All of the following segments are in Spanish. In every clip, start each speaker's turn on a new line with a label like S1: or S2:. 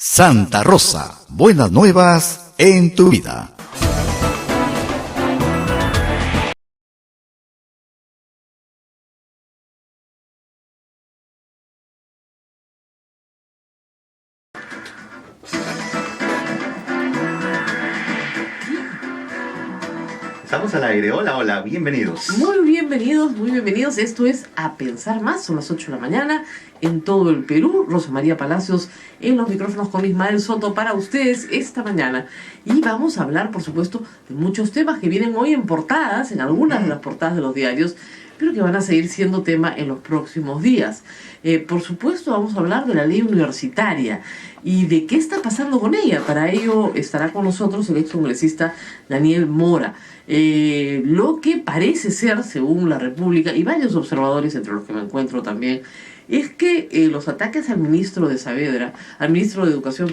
S1: Santa Rosa, buenas nuevas en tu vida.
S2: Estamos al aire. Hola, hola, bienvenidos.
S3: Muy bienvenidos. Esto es A Pensar Más. Son las 8 de la mañana en todo el Perú. Rosa María Palacios en los micrófonos con Ismael Soto para ustedes esta mañana. Y vamos a hablar, por supuesto, de muchos temas que vienen hoy en portadas, en algunas de las portadas de los diarios, pero que van a seguir siendo tema en los próximos días. Por supuesto, vamos a hablar de la ley universitaria y de qué está pasando con ella. Para ello estará con nosotros el excongresista Daniel Mora. Lo que parece ser, según la República y varios observadores, entre los que me encuentro también, es que los ataques al ministro de Educación,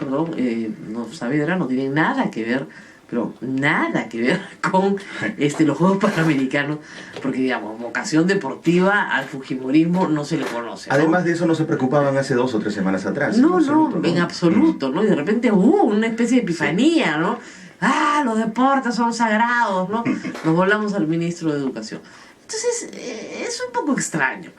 S3: Saavedra, no tienen nada que ver, pero nada que ver con los Juegos Panamericanos, porque, digamos, vocación deportiva al fujimorismo no se le conoce, ¿no?
S2: Además de eso, no se preocupaban hace 2 o 3 semanas atrás.
S3: No, en absoluto, ¿no? Y de repente hubo una especie de epifanía, ¿no? Ah, los deportes son sagrados, ¿no? Nos volamos al ministro de Educación. Entonces, es un poco extraño,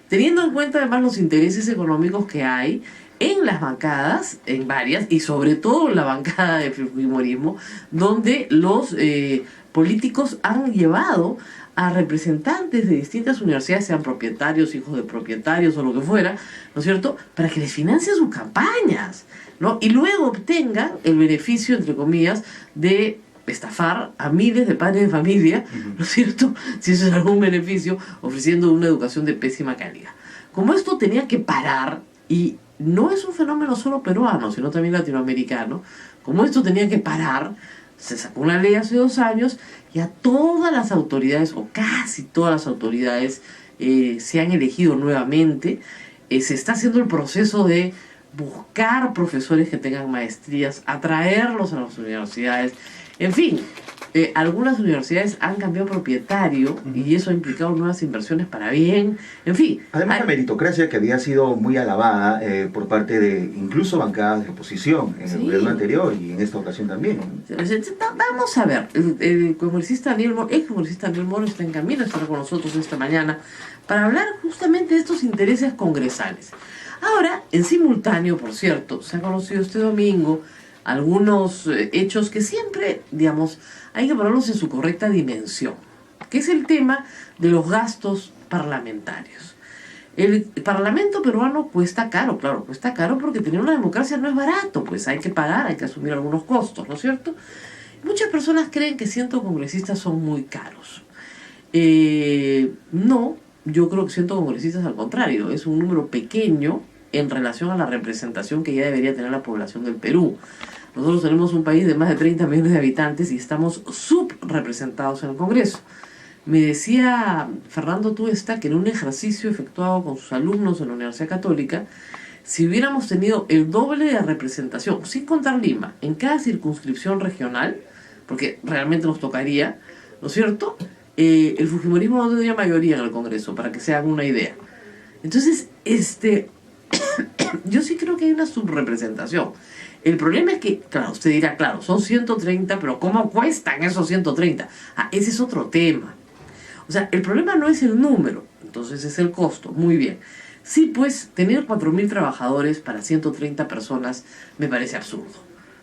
S3: teniendo en cuenta además los intereses económicos que hay en las bancadas, en varias, y sobre todo en la bancada de fujimorismo, donde los políticos han llevado a representantes de distintas universidades, sean propietarios, hijos de propietarios o lo que fuera, ¿no es cierto?, para que les financien sus campañas, ¿no? Y luego obtengan el beneficio, entre comillas, de estafar a miles de padres de familia, ¿no es cierto?, si eso es algún beneficio, ofreciendo una educación de pésima calidad. Como esto tenía que parar, y no es un fenómeno solo peruano, sino también latinoamericano, como esto tenía que parar, se sacó una ley hace 2 años y a todas las autoridades, o casi todas las autoridades, se han elegido nuevamente. Se está haciendo el proceso de buscar profesores que tengan maestrías, atraerlos a las universidades. En fin, algunas universidades han cambiado propietario y eso ha implicado nuevas inversiones para bien. En fin.
S2: Además, la meritocracia que había sido muy alabada por parte de incluso bancadas de oposición en el gobierno anterior y en esta ocasión también.
S3: Vamos a ver, el congresista Daniel Mora está en camino, estará con nosotros esta mañana para hablar justamente de estos intereses congresales. Ahora, en simultáneo, por cierto, se ha conocido este domingo algunos hechos que siempre, digamos, hay que ponerlos en su correcta dimensión, que es el tema de los gastos parlamentarios. El Parlamento peruano cuesta caro, claro, cuesta caro porque tener una democracia no es barato, pues hay que pagar, hay que asumir algunos costos, ¿no es cierto? Muchas personas creen que 100 congresistas son muy caros. No, yo creo que 100 congresistas al contrario, es un número pequeño en relación a la representación que ya debería tener la población del Perú. Nosotros tenemos un país de más de 30 millones de habitantes y estamos subrepresentados en el Congreso. Me decía Fernando Tuesta que en un ejercicio efectuado con sus alumnos en la Universidad Católica, si hubiéramos tenido el doble de representación, sin contar Lima, en cada circunscripción regional, porque realmente nos tocaría, ¿no es cierto?, el fujimorismo no tendría mayoría en el Congreso, para que se hagan una idea. Entonces, yo sí creo que hay una subrepresentación. El problema es que, claro, usted dirá, claro, son 130, pero ¿cómo cuestan esos 130? Ese es otro tema. O sea, el problema no es el número, entonces es el costo. Muy bien. Sí, pues, tener 4.000 trabajadores para 130 personas me parece absurdo.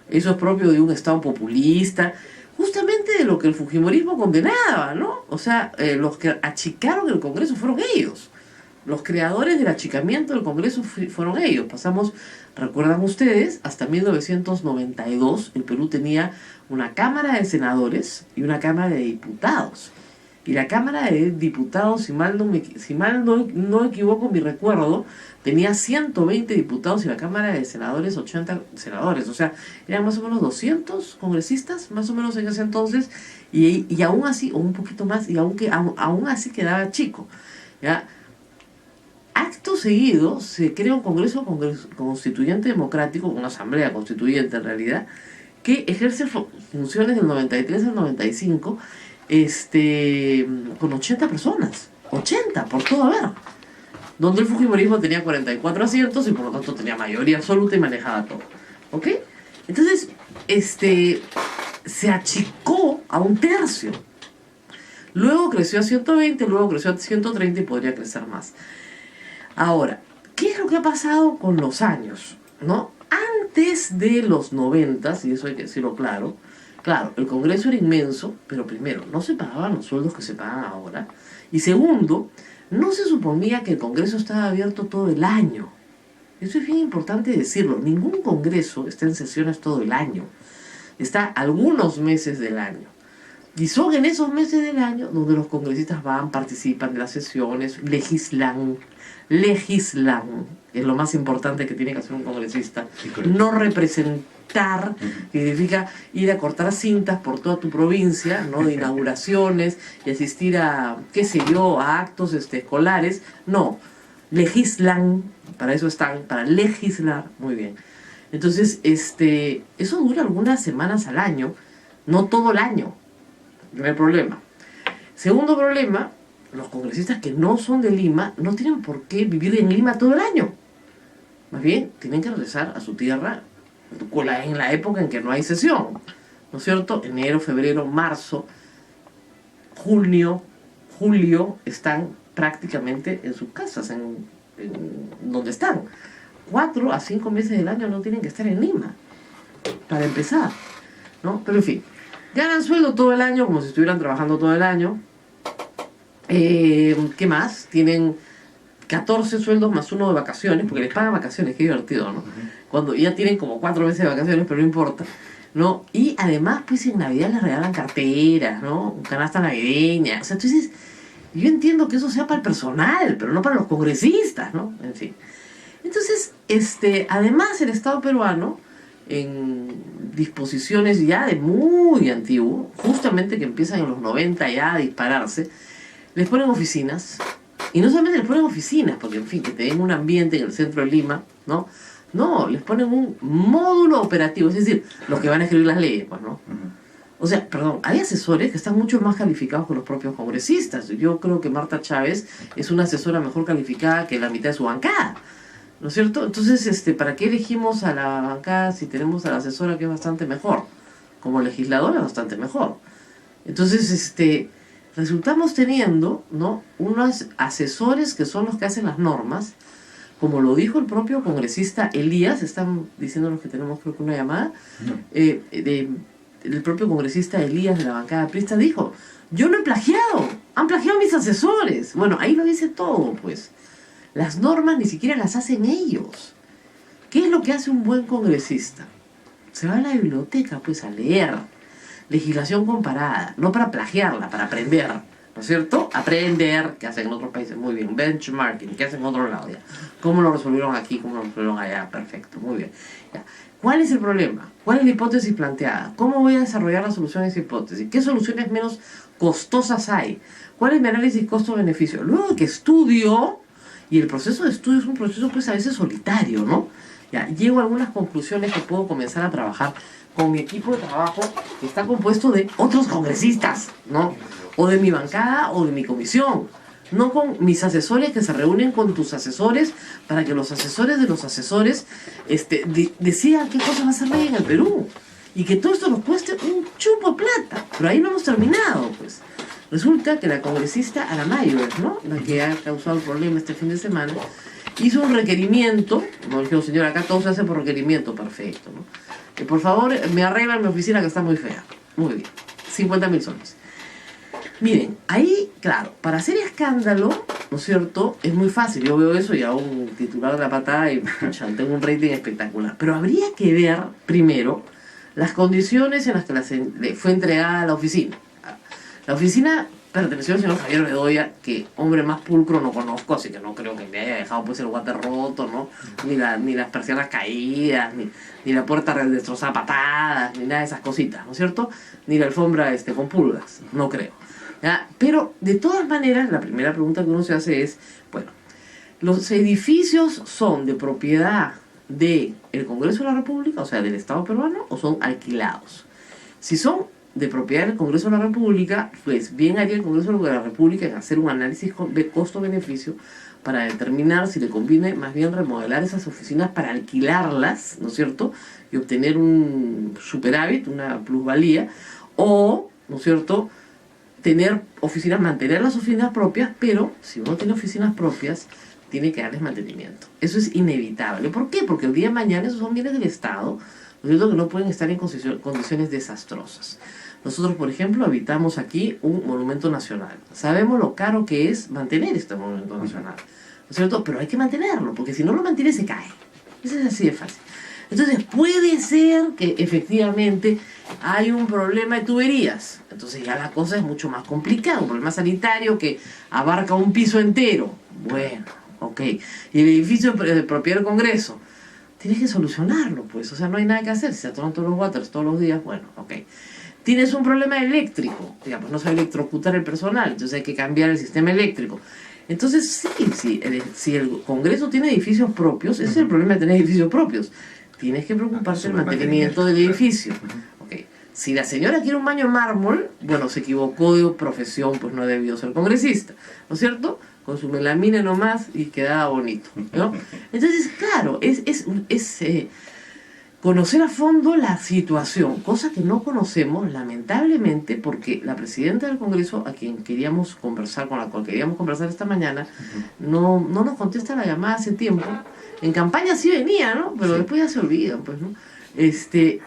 S3: Eso es propio de un Estado populista, justamente de lo que el fujimorismo condenaba, ¿no? O sea, los que achicaron el Congreso fueron ellos. Los creadores del achicamiento del Congreso fueron ellos. Pasamos, recuerdan ustedes, hasta 1992 el Perú tenía una Cámara de Senadores y una Cámara de Diputados. Y la Cámara de Diputados, si mal no equivoco mi recuerdo, tenía 120 diputados y la Cámara de Senadores 80 senadores. O sea, eran más o menos 200 congresistas, más o menos en ese entonces, y aún así, o un poquito más, y aún así quedaba chico, ¿ya? Acto seguido se crea un Congreso Constituyente Democrático, una Asamblea Constituyente en realidad, que ejerce funciones del 93 al 95, con 80 personas, 80 por todo haber, donde el fujimorismo tenía 44 asientos y por lo tanto tenía mayoría absoluta y manejaba todo. ¿Ok? Entonces, se achicó a 1/3. Luego creció a 120, luego creció a 130 y podría crecer más. Ahora, ¿qué es lo que ha pasado con los años? ¿No? Antes de los 90, y eso hay que decirlo claro, el Congreso era inmenso, pero primero, no se pagaban los sueldos que se pagan ahora. Y segundo, no se suponía que el Congreso estaba abierto todo el año. Eso es bien importante decirlo. Ningún Congreso está en sesiones todo el año. Está algunos meses del año. Y son en esos meses del año donde los congresistas van, participan de las sesiones, legislan. Es lo más importante que tiene que hacer un congresista.
S2: Sí, correcto.
S3: No representar, que significa ir a cortar cintas por toda tu provincia, ¿no? De inauguraciones y asistir a, qué sé yo, a actos escolares. No, legislan, para eso están, para legislar. Muy bien. Entonces, eso dura algunas semanas al año, no todo el año. Primer problema. Segundo problema, los congresistas que no son de Lima no tienen por qué vivir en Lima todo el año. Más bien, tienen que regresar a su tierra en la época en que no hay sesión. ¿No es cierto? Enero, febrero, marzo, junio, julio están prácticamente en sus casas, en donde están. 4 a 5 meses del año no tienen que estar en Lima, para empezar, ¿no? Pero en fin, ganan sueldo todo el año como si estuvieran trabajando todo el año. ¿Qué más? Tienen 14 sueldos más 1 de vacaciones, porque les pagan vacaciones, qué divertido, ¿no? Cuando ya tienen como 4 meses de vacaciones, pero no importa, ¿no? Y además, pues en Navidad les regalan carteras, ¿no? Canasta navideña. O sea, entonces, yo entiendo que eso sea para el personal, pero no para los congresistas, ¿no? En fin. Entonces, además el Estado peruano, en disposiciones ya de muy antiguo, justamente que empiezan en los 90 ya a dispararse, les ponen oficinas. Y no solamente les ponen oficinas, porque en fin, que te den un ambiente en el centro de Lima, ¿no? No, les ponen un módulo operativo, es decir, los que van a escribir las leyes, pues, ¿no? O sea, perdón, hay asesores que están mucho más calificados que los propios congresistas. Yo creo que Marta Chávez es una asesora mejor calificada que la mitad de su bancada, ¿no es cierto? Entonces, ¿para qué elegimos a la bancada si tenemos a la asesora que es bastante mejor? Como legisladora es bastante mejor. Entonces, resultamos teniendo, ¿no?, unos asesores que son los que hacen las normas, como lo dijo el propio congresista Elías. Están diciéndonos que tenemos, creo que una llamada, el propio congresista Elías de la bancada aprista dijo: yo no he plagiado, han plagiado mis asesores. Bueno, ahí lo dice todo, pues. Las normas ni siquiera las hacen ellos. ¿Qué es lo que hace un buen congresista? Se va a la biblioteca, pues, a leer legislación comparada, no para plagiarla, para aprender, ¿no es cierto? Aprender, que hacen en otros países, muy bien. Benchmarking, que hacen en otro lado, ya. ¿Cómo lo resolvieron aquí? ¿Cómo lo resolvieron allá? Perfecto, muy bien. Ya. ¿Cuál es el problema? ¿Cuál es la hipótesis planteada? ¿Cómo voy a desarrollar la solución a esa hipótesis? ¿Qué soluciones menos costosas hay? ¿Cuál es mi análisis costo-beneficio? Luego que estudio, y el proceso de estudio es un proceso, pues, a veces solitario, ¿no? Ya, llego a algunas conclusiones que puedo comenzar a trabajar con mi equipo de trabajo, que está compuesto de otros congresistas, ¿no? O de mi bancada o de mi comisión, no con mis asesores que se reúnen con tus asesores para que los asesores de los asesores decidan qué cosa va a ser ley en el Perú, y que todo esto nos cueste un chupo de plata. Pero ahí no hemos terminado, pues. Resulta que la congresista Aramayo, ¿no?, la que ha causado el problema este fin de semana, hizo un requerimiento. No, dijo: señor, acá todo se hace por requerimiento. Perfecto, ¿no? Que por favor me arreglan mi oficina, que está muy fea. Muy bien, 50.000 soles. Miren, ahí, claro, para hacer escándalo, ¿no es cierto?, es muy fácil. Yo veo eso y hago un titular de la patada y pucha, tengo un rating espectacular. Pero habría que ver primero las condiciones en las que fue entregada la oficina. La oficina perteneció al señor Javier Bedoya, que hombre más pulcro no conozco, así que no creo que me haya dejado, pues, el guante roto, ¿no? Ni las persianas caídas, ni la puerta destrozada a patadas, ni nada de esas cositas, ¿no es cierto? Ni la alfombra con pulgas, no creo, ¿ya? Pero de todas maneras, la primera pregunta que uno se hace es: bueno, ¿los edificios son de propiedad del Congreso de la República, o sea, del Estado peruano, o son alquilados? Si son de propiedad del Congreso de la República, pues bien haría el Congreso de la República en hacer un análisis de costo-beneficio para determinar si le conviene más bien remodelar esas oficinas para alquilarlas, ¿no es cierto? Y obtener un superávit, una plusvalía, o, ¿no es cierto?, tener oficinas, mantener las oficinas propias, pero si uno tiene oficinas propias, tiene que darles mantenimiento. Eso es inevitable. ¿Por qué? Porque el día de mañana esos son bienes del Estado, ¿no es cierto?, que no pueden estar en condiciones desastrosas. Nosotros, por ejemplo, habitamos aquí un monumento nacional. Sabemos lo caro que es mantener este monumento nacional, ¿no es cierto? Pero hay que mantenerlo, porque si no lo mantiene se cae. Eso es así de fácil. Entonces puede ser que efectivamente hay un problema de tuberías. Entonces ya la cosa es mucho más complicada. Un problema sanitario que abarca un piso entero. Bueno, ok. Y el edificio de propiedad del Congreso. Tienes que solucionarlo, pues. O sea, no hay nada que hacer. Si se atoran todos los waters todos los días, bueno, ok. Tienes un problema eléctrico. Digamos, no se va a electrocutar el personal. Entonces hay que cambiar el sistema eléctrico. Entonces sí, si el Congreso tiene edificios propios, ese es el problema de tener edificios propios. Tienes que preocuparte del mantenimiento del edificio. Okay. Si la señora quiere un baño en mármol, bueno, se equivocó de profesión, pues no debió ser congresista, ¿no es cierto? Con su melamina nomás y quedaba bonito, ¿no? Entonces, claro, es conocer a fondo la situación, cosa que no conocemos, lamentablemente, porque la presidenta del Congreso, a quien queríamos conversar, con la cual queríamos conversar esta mañana, no nos contesta la llamada hace tiempo. En campaña sí venía, ¿no? Pero después ya se olvidan, pues, ¿no?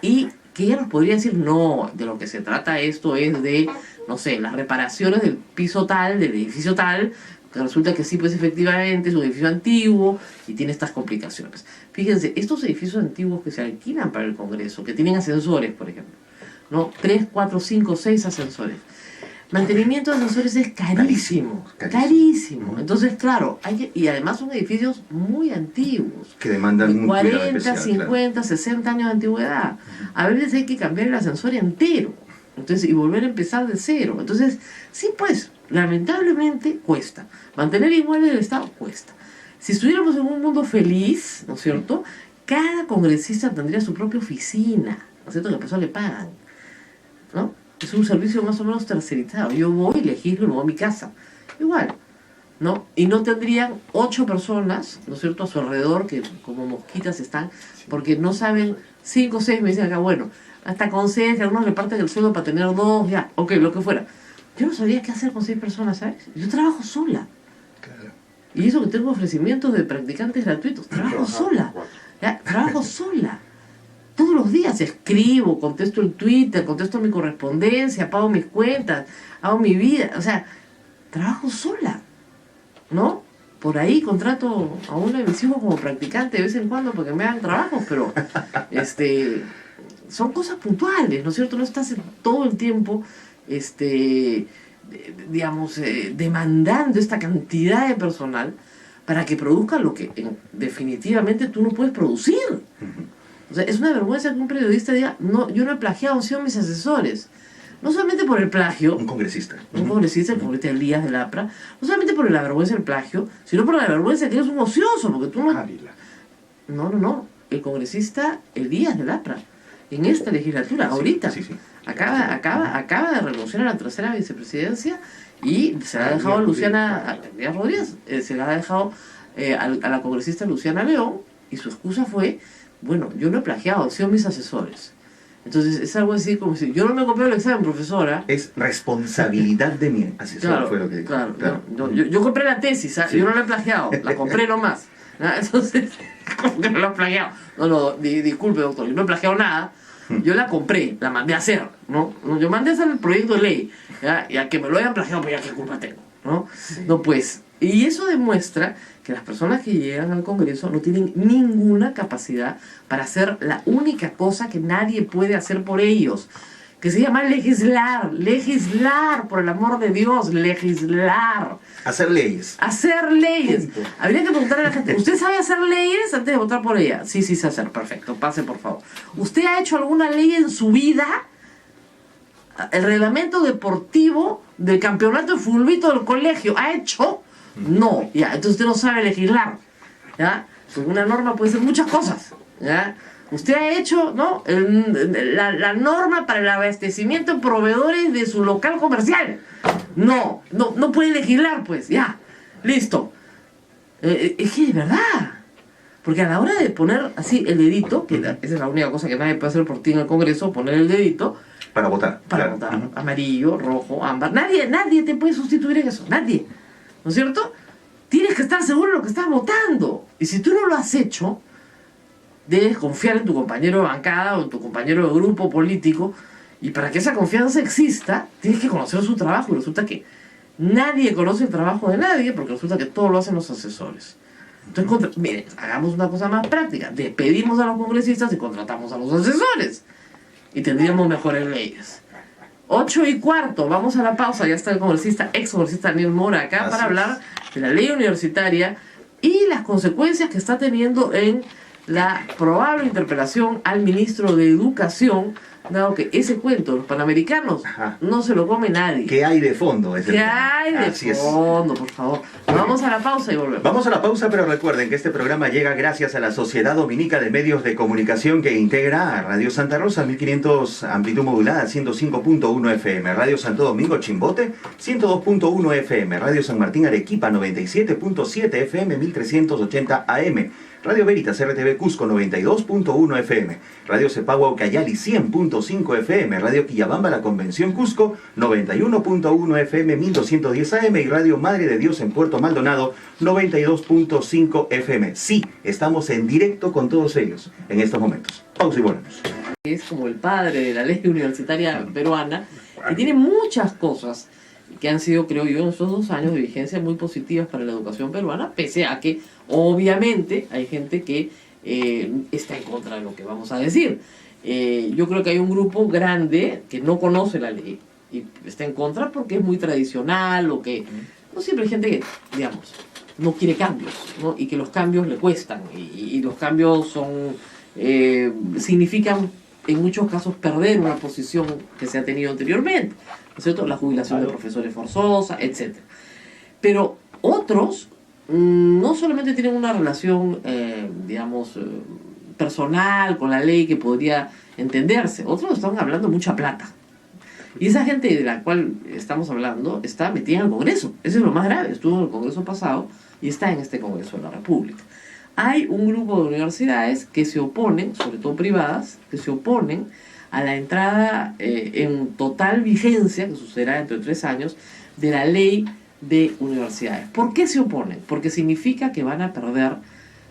S3: Y que ella nos podría decir, no, de lo que se trata esto es de, no sé, las reparaciones del piso tal, del edificio tal, que resulta que sí, pues efectivamente es un edificio antiguo y tiene estas complicaciones. Fíjense, estos edificios antiguos que se alquilan para el Congreso, que tienen ascensores, por ejemplo, ¿no? 3, 4, 5, 6 ascensores. Mantenimiento de ascensores es carísimo, carísimo. Entonces, claro, y además son edificios muy antiguos.
S2: Que demandan un
S3: 40,
S2: especial,
S3: 50, claro. 60 años de antigüedad. A veces hay que cambiar el ascensor entero. Entonces, y volver a empezar de cero. Entonces, sí, pues, lamentablemente cuesta. Mantener igual el Estado cuesta. Si estuviéramos en un mundo feliz, ¿no es cierto?, cada congresista tendría su propia oficina, ¿no es cierto?, que por eso le pagan, ¿no? Es un servicio más o menos tercerizado. Yo voy, legislo y me voy a mi casa. Igual, ¿no? Y no tendrían 8 personas, ¿no es cierto?, a su alrededor, que como mosquitas están, porque no saben, 5 o 6 me dicen acá, bueno, hasta con 6, que algunos reparten el sueldo para tener 2, ya, ok, lo que fuera. Yo no sabría qué hacer con 6 personas, ¿sabes? Yo trabajo sola.
S2: Claro.
S3: Y eso que tengo ofrecimientos de practicantes gratuitos, trabajo sola. ¿Ya? Trabajo sola. Todos los días escribo, contesto el Twitter, contesto mi correspondencia, pago mis cuentas, hago mi vida. O sea, trabajo sola, ¿no? Por ahí contrato a uno de mis hijos como practicante de vez en cuando porque me hagan trabajos, pero son cosas puntuales, ¿no es cierto? No estás todo el tiempo, demandando esta cantidad de personal para que produzca lo que definitivamente tú no puedes producir. O sea, es una vergüenza que un periodista diga, no, yo no he plagiado, han sido mis asesores. No solamente por el plagio.
S2: Un congresista.
S3: Un congresista, el congresista Elías del APRA. No solamente por la vergüenza del plagio, sino por la vergüenza que eres un ocioso, porque tú no... No. El congresista Elías del APRA. En esta legislatura, ahorita.
S2: Sí.
S3: Acaba de renunciar a la tercera vicepresidencia y se la ha dejado a Luciana Rodríguez. Se la ha dejado a la congresista Luciana León y su excusa fue, bueno, yo no he plagiado, han sido mis asesores. Entonces es algo así como si yo no me copié el examen, profesora.
S2: Es responsabilidad de mi asesor, claro, fue lo que dijo.
S3: Claro. Yo compré la tesis, ¿sabes? Sí. Yo no la he plagiado, la compré nomás. Entonces, ¿cómo que no la he plagiado? No, disculpe, doctor, yo no he plagiado nada. Yo la compré, la mandé a hacer, ¿no? Yo mandé a hacer el proyecto de ley, ¿ya? Y a que me lo hayan plagiado, pues ya qué culpa tengo, ¿no? Sí. No, pues, y eso demuestra que las personas que llegan al Congreso no tienen ninguna capacidad para hacer la única cosa que nadie puede hacer por ellos, que se llama legislar, por el amor de Dios, legislar.
S2: Hacer leyes.
S3: Hacer leyes. Habría que preguntarle a la gente, ¿usted sabe hacer leyes antes de votar por ella? Sí, sé hacer, perfecto, pase por favor. ¿Usted ha hecho alguna ley en su vida? ¿El reglamento deportivo del campeonato de fulbito del colegio ha hecho? No, ya, entonces usted no sabe legislar, ¿ya? Porque una norma puede ser muchas cosas, ¿ya? Usted ha hecho, ¿no?, la norma para el abastecimiento en proveedores de su local comercial. No puede legislar, pues, ya, listo. Es que es verdad. Porque a la hora de poner así el dedito, que esa es la única cosa que nadie puede hacer por ti en el Congreso, poner el dedito
S2: Para votar.
S3: para
S2: claro.
S3: votar.
S2: Ujú.
S3: Amarillo, rojo, ámbar. Nadie te puede sustituir en eso. Nadie. ¿No es cierto? Tienes que estar seguro de lo que estás votando. Y si tú no lo has hecho, debes confiar en tu compañero de bancada o en tu compañero de grupo político. Y para que esa confianza exista, tienes que conocer su trabajo. Y resulta que nadie conoce el trabajo de nadie, porque resulta que todo lo hacen los asesores. Entonces, miren, hagamos una cosa más práctica. Despedimos a los congresistas y contratamos a los asesores. Y tendríamos mejores leyes. 8:15, vamos a la pausa. Ya está el congresista, ex congresista Daniel Mora acá
S2: Así
S3: para
S2: es.
S3: hablar de la ley universitaria y las consecuencias que está teniendo en la probable interpelación al ministro de Educación, dado que ese cuento de los panamericanos
S2: Ajá.
S3: no se lo come nadie.
S2: ¿Qué hay de fondo? Es el
S3: ¿Qué
S2: tema.
S3: hay de
S2: Así es.
S3: fondo, por favor? Vamos a la pausa y volvemos.
S2: Vamos a la pausa, pero recuerden que este programa llega gracias a la Sociedad Dominica de Medios de Comunicación que integra a Radio Santa Rosa 1500 amplitud modulada 105.1 FM, Radio Santo Domingo Chimbote 102.1 FM, Radio San Martín Arequipa 97.7 FM 1380 AM, Radio Veritas RTV Cusco 92.1 FM, Radio Cepagua Ucayali 100.5 FM, Radio Quillabamba La Convención Cusco 91.1 FM 1210 AM y Radio Madre de Dios en Puerto Maldonado 92.5 FM. Sí, estamos en directo con todos ellos en estos momentos. Pausa y volvemos.
S3: Es como el padre de la ley universitaria peruana, que tiene muchas cosas que han sido, creo yo, en estos 2 años de vigencia muy positivas para la educación peruana, pese a que obviamente hay gente que está en contra de lo que vamos a decir. Yo creo que hay un grupo grande que no conoce la ley y está en contra porque es muy tradicional o que no siempre hay gente que, digamos, no quiere cambios, ¿no? Y que los cambios le cuestan y los cambios son significan en muchos casos perder una posición que se ha tenido anteriormente, ¿no es cierto? La jubilación de profesores forzosa, etc. Pero otros no solamente tienen una relación, digamos, personal con la ley que podría entenderse, otros están hablando mucha plata. Y esa gente de la cual estamos hablando está metida en el Congreso. Eso es lo más grave. Estuvo en el Congreso pasado y está en este Congreso de la República. Hay un grupo de universidades que se oponen, sobre todo privadas, que se oponen a la entrada en total vigencia, que sucederá dentro de 3 años, de la ley de universidades. ¿Por qué se oponen? Porque significa que van a perder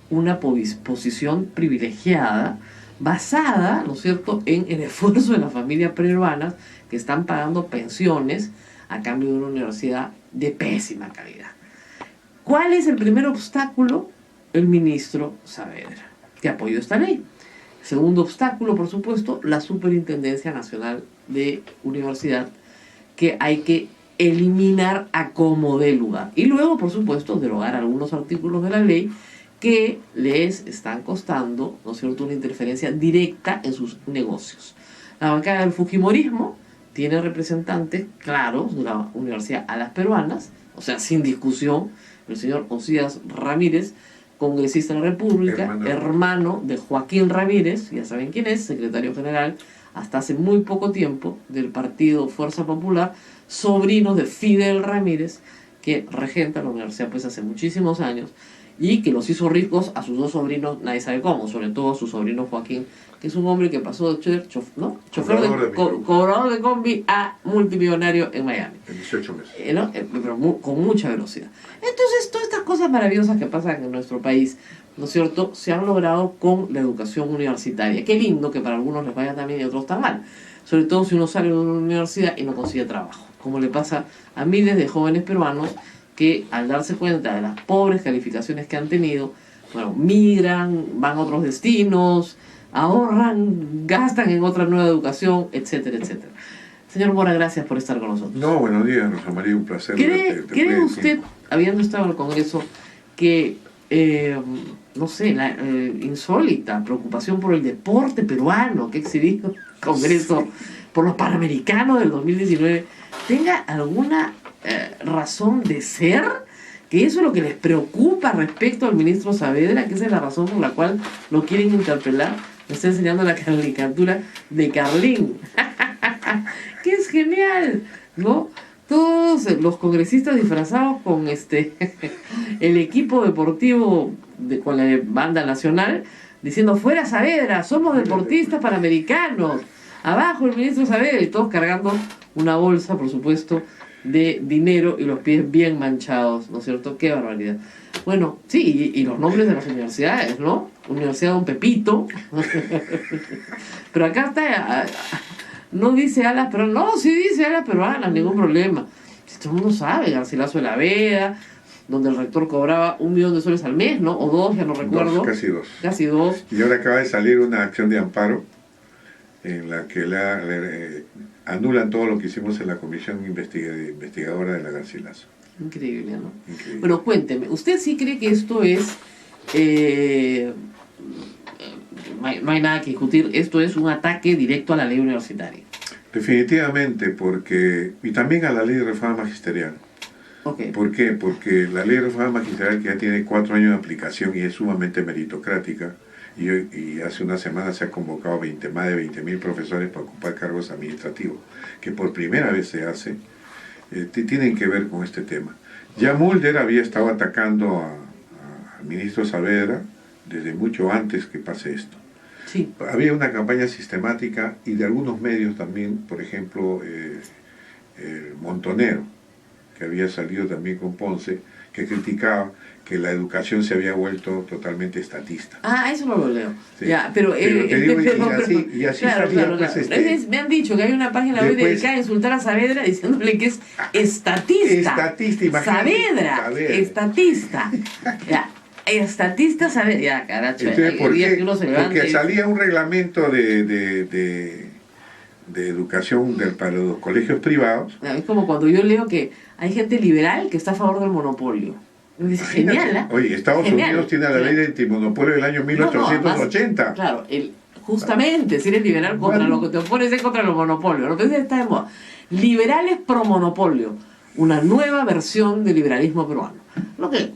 S3: una posición privilegiada basada, ¿no es cierto?, en el esfuerzo de las familias peruanas que están pagando pensiones a cambio de una universidad de pésima calidad. ¿Cuál es el primer obstáculo? El ministro Saavedra, que apoyó esta ley. Segundo obstáculo, por supuesto, la Superintendencia Nacional de Universidad, que hay que eliminar a como dé lugar. Y luego, por supuesto, derogar algunos artículos de la ley que les están costando, ¿no es cierto?, una interferencia directa en sus negocios. La bancada del fujimorismo tiene representantes claros de la Universidad a las Peruanas, o sea, sin discusión, el señor Osías Ramírez, congresista de la República, hermano de Joaquín Ramírez, ya saben quién es, secretario general hasta hace muy poco tiempo del partido Fuerza Popular, sobrino de Fidel Ramírez, que regenta la universidad pues hace muchísimos años y que los hizo ricos a sus 2 sobrinos, nadie sabe cómo, sobre todo a su sobrino Joaquín, que es un hombre que pasó de ser cobrador de combi a multimillonario en Miami.
S4: En 18 meses.
S3: Pero con mucha velocidad. Entonces, todas estas cosas maravillosas que pasan en nuestro país, ¿no es cierto?, se han logrado con la educación universitaria. Qué lindo que para algunos les vaya también y a otros tan mal. Sobre todo si uno sale de una universidad y no consigue trabajo. Como le pasa a miles de jóvenes peruanos que al darse cuenta de las pobres calificaciones que han tenido, bueno, migran, van a otros destinos, ahorran, gastan en otra nueva educación, etcétera, etcétera. Señor Mora, gracias por estar con nosotros.
S4: No, buenos días, Rosa María, un placer.
S3: ¿Cree usted, habiendo estado en el Congreso, que, no sé, la insólita preocupación por el deporte peruano que exhibió el Congreso, por los Panamericanos del 2019, tenga alguna razón de ser? Que eso es lo que les preocupa respecto al ministro Saavedra, que esa es la razón por la cual lo quieren interpelar. Me está enseñando la caricatura de Carlín, que es genial, ¿no? todos los congresistas disfrazados con el equipo deportivo con la banda nacional, diciendo fuera Saavedra, somos deportistas panamericanos, abajo el ministro Saavedra, y todos cargando una bolsa, por supuesto, de dinero y los pies bien manchados, ¿no es cierto? ¡Qué barbaridad! Bueno, sí, y los nombres de las universidades, ¿no? Universidad Don Pepito. Pero acá está, no dice alas, pero no, sí dice alas peruanas, ningún problema. Si todo el mundo sabe, Garcilaso de la Vega, donde el rector cobraba $1.000.000 al mes, ¿no? O dos, ya no recuerdo.
S4: Casi dos.
S3: Casi dos.
S4: Y ahora acaba de salir una acción de amparo en la que le anulan todo lo que hicimos en la comisión investigadora de la Garcilaso.
S3: Increíble, ¿no?
S4: Increíble.
S3: Bueno, cuénteme, ¿usted sí cree que esto es... no hay nada que discutir, esto es un ataque directo a la ley universitaria?
S4: Definitivamente, y también a la ley de reforma magisterial.
S3: Okay.
S4: ¿Por qué? Porque la ley de reforma magisterial, que ya tiene 4 años de aplicación y es sumamente meritocrática, y hace una semana se ha convocado más de 20.000 profesores para ocupar cargos administrativos, que por primera vez se hace, tienen que ver con este tema. Ya Mulder había estado atacando al ministro Saavedra desde mucho antes que pase esto.
S3: Sí.
S4: Había una campaña sistemática y de algunos medios también, por ejemplo, el Montonero, que había salido también con Ponce, que criticaba que la educación se había vuelto totalmente estatista.
S3: Ah, eso no lo leo.
S4: Sí.
S3: Ya, pero
S4: te digo, y así
S3: claro,
S4: salía,
S3: claro,
S4: pues,
S3: claro. Me han dicho que hay una página web
S4: después,
S3: dedicada a insultar a Saavedra diciéndole que es estatista.
S4: Estatista, imagínate.
S3: Saavedra, estatista. Ya, estatista Saavedra. Ya, caracho.
S4: Entonces, ¿por qué?
S3: Que uno se levante
S4: Porque
S3: y...
S4: salía un reglamento de educación para los colegios privados.
S3: Es como cuando yo leo que hay gente liberal que está a favor del monopolio. Me dice, genial, ¿eh?
S4: Oye, Estados Unidos tiene la ley de antimonopolio del año 1880.
S3: Además, claro, justamente, si eres liberal contra lo que te opones es contra los monopolios. Lo que dice está de moda. Liberales pro monopolio. Una nueva versión del liberalismo peruano. Lo que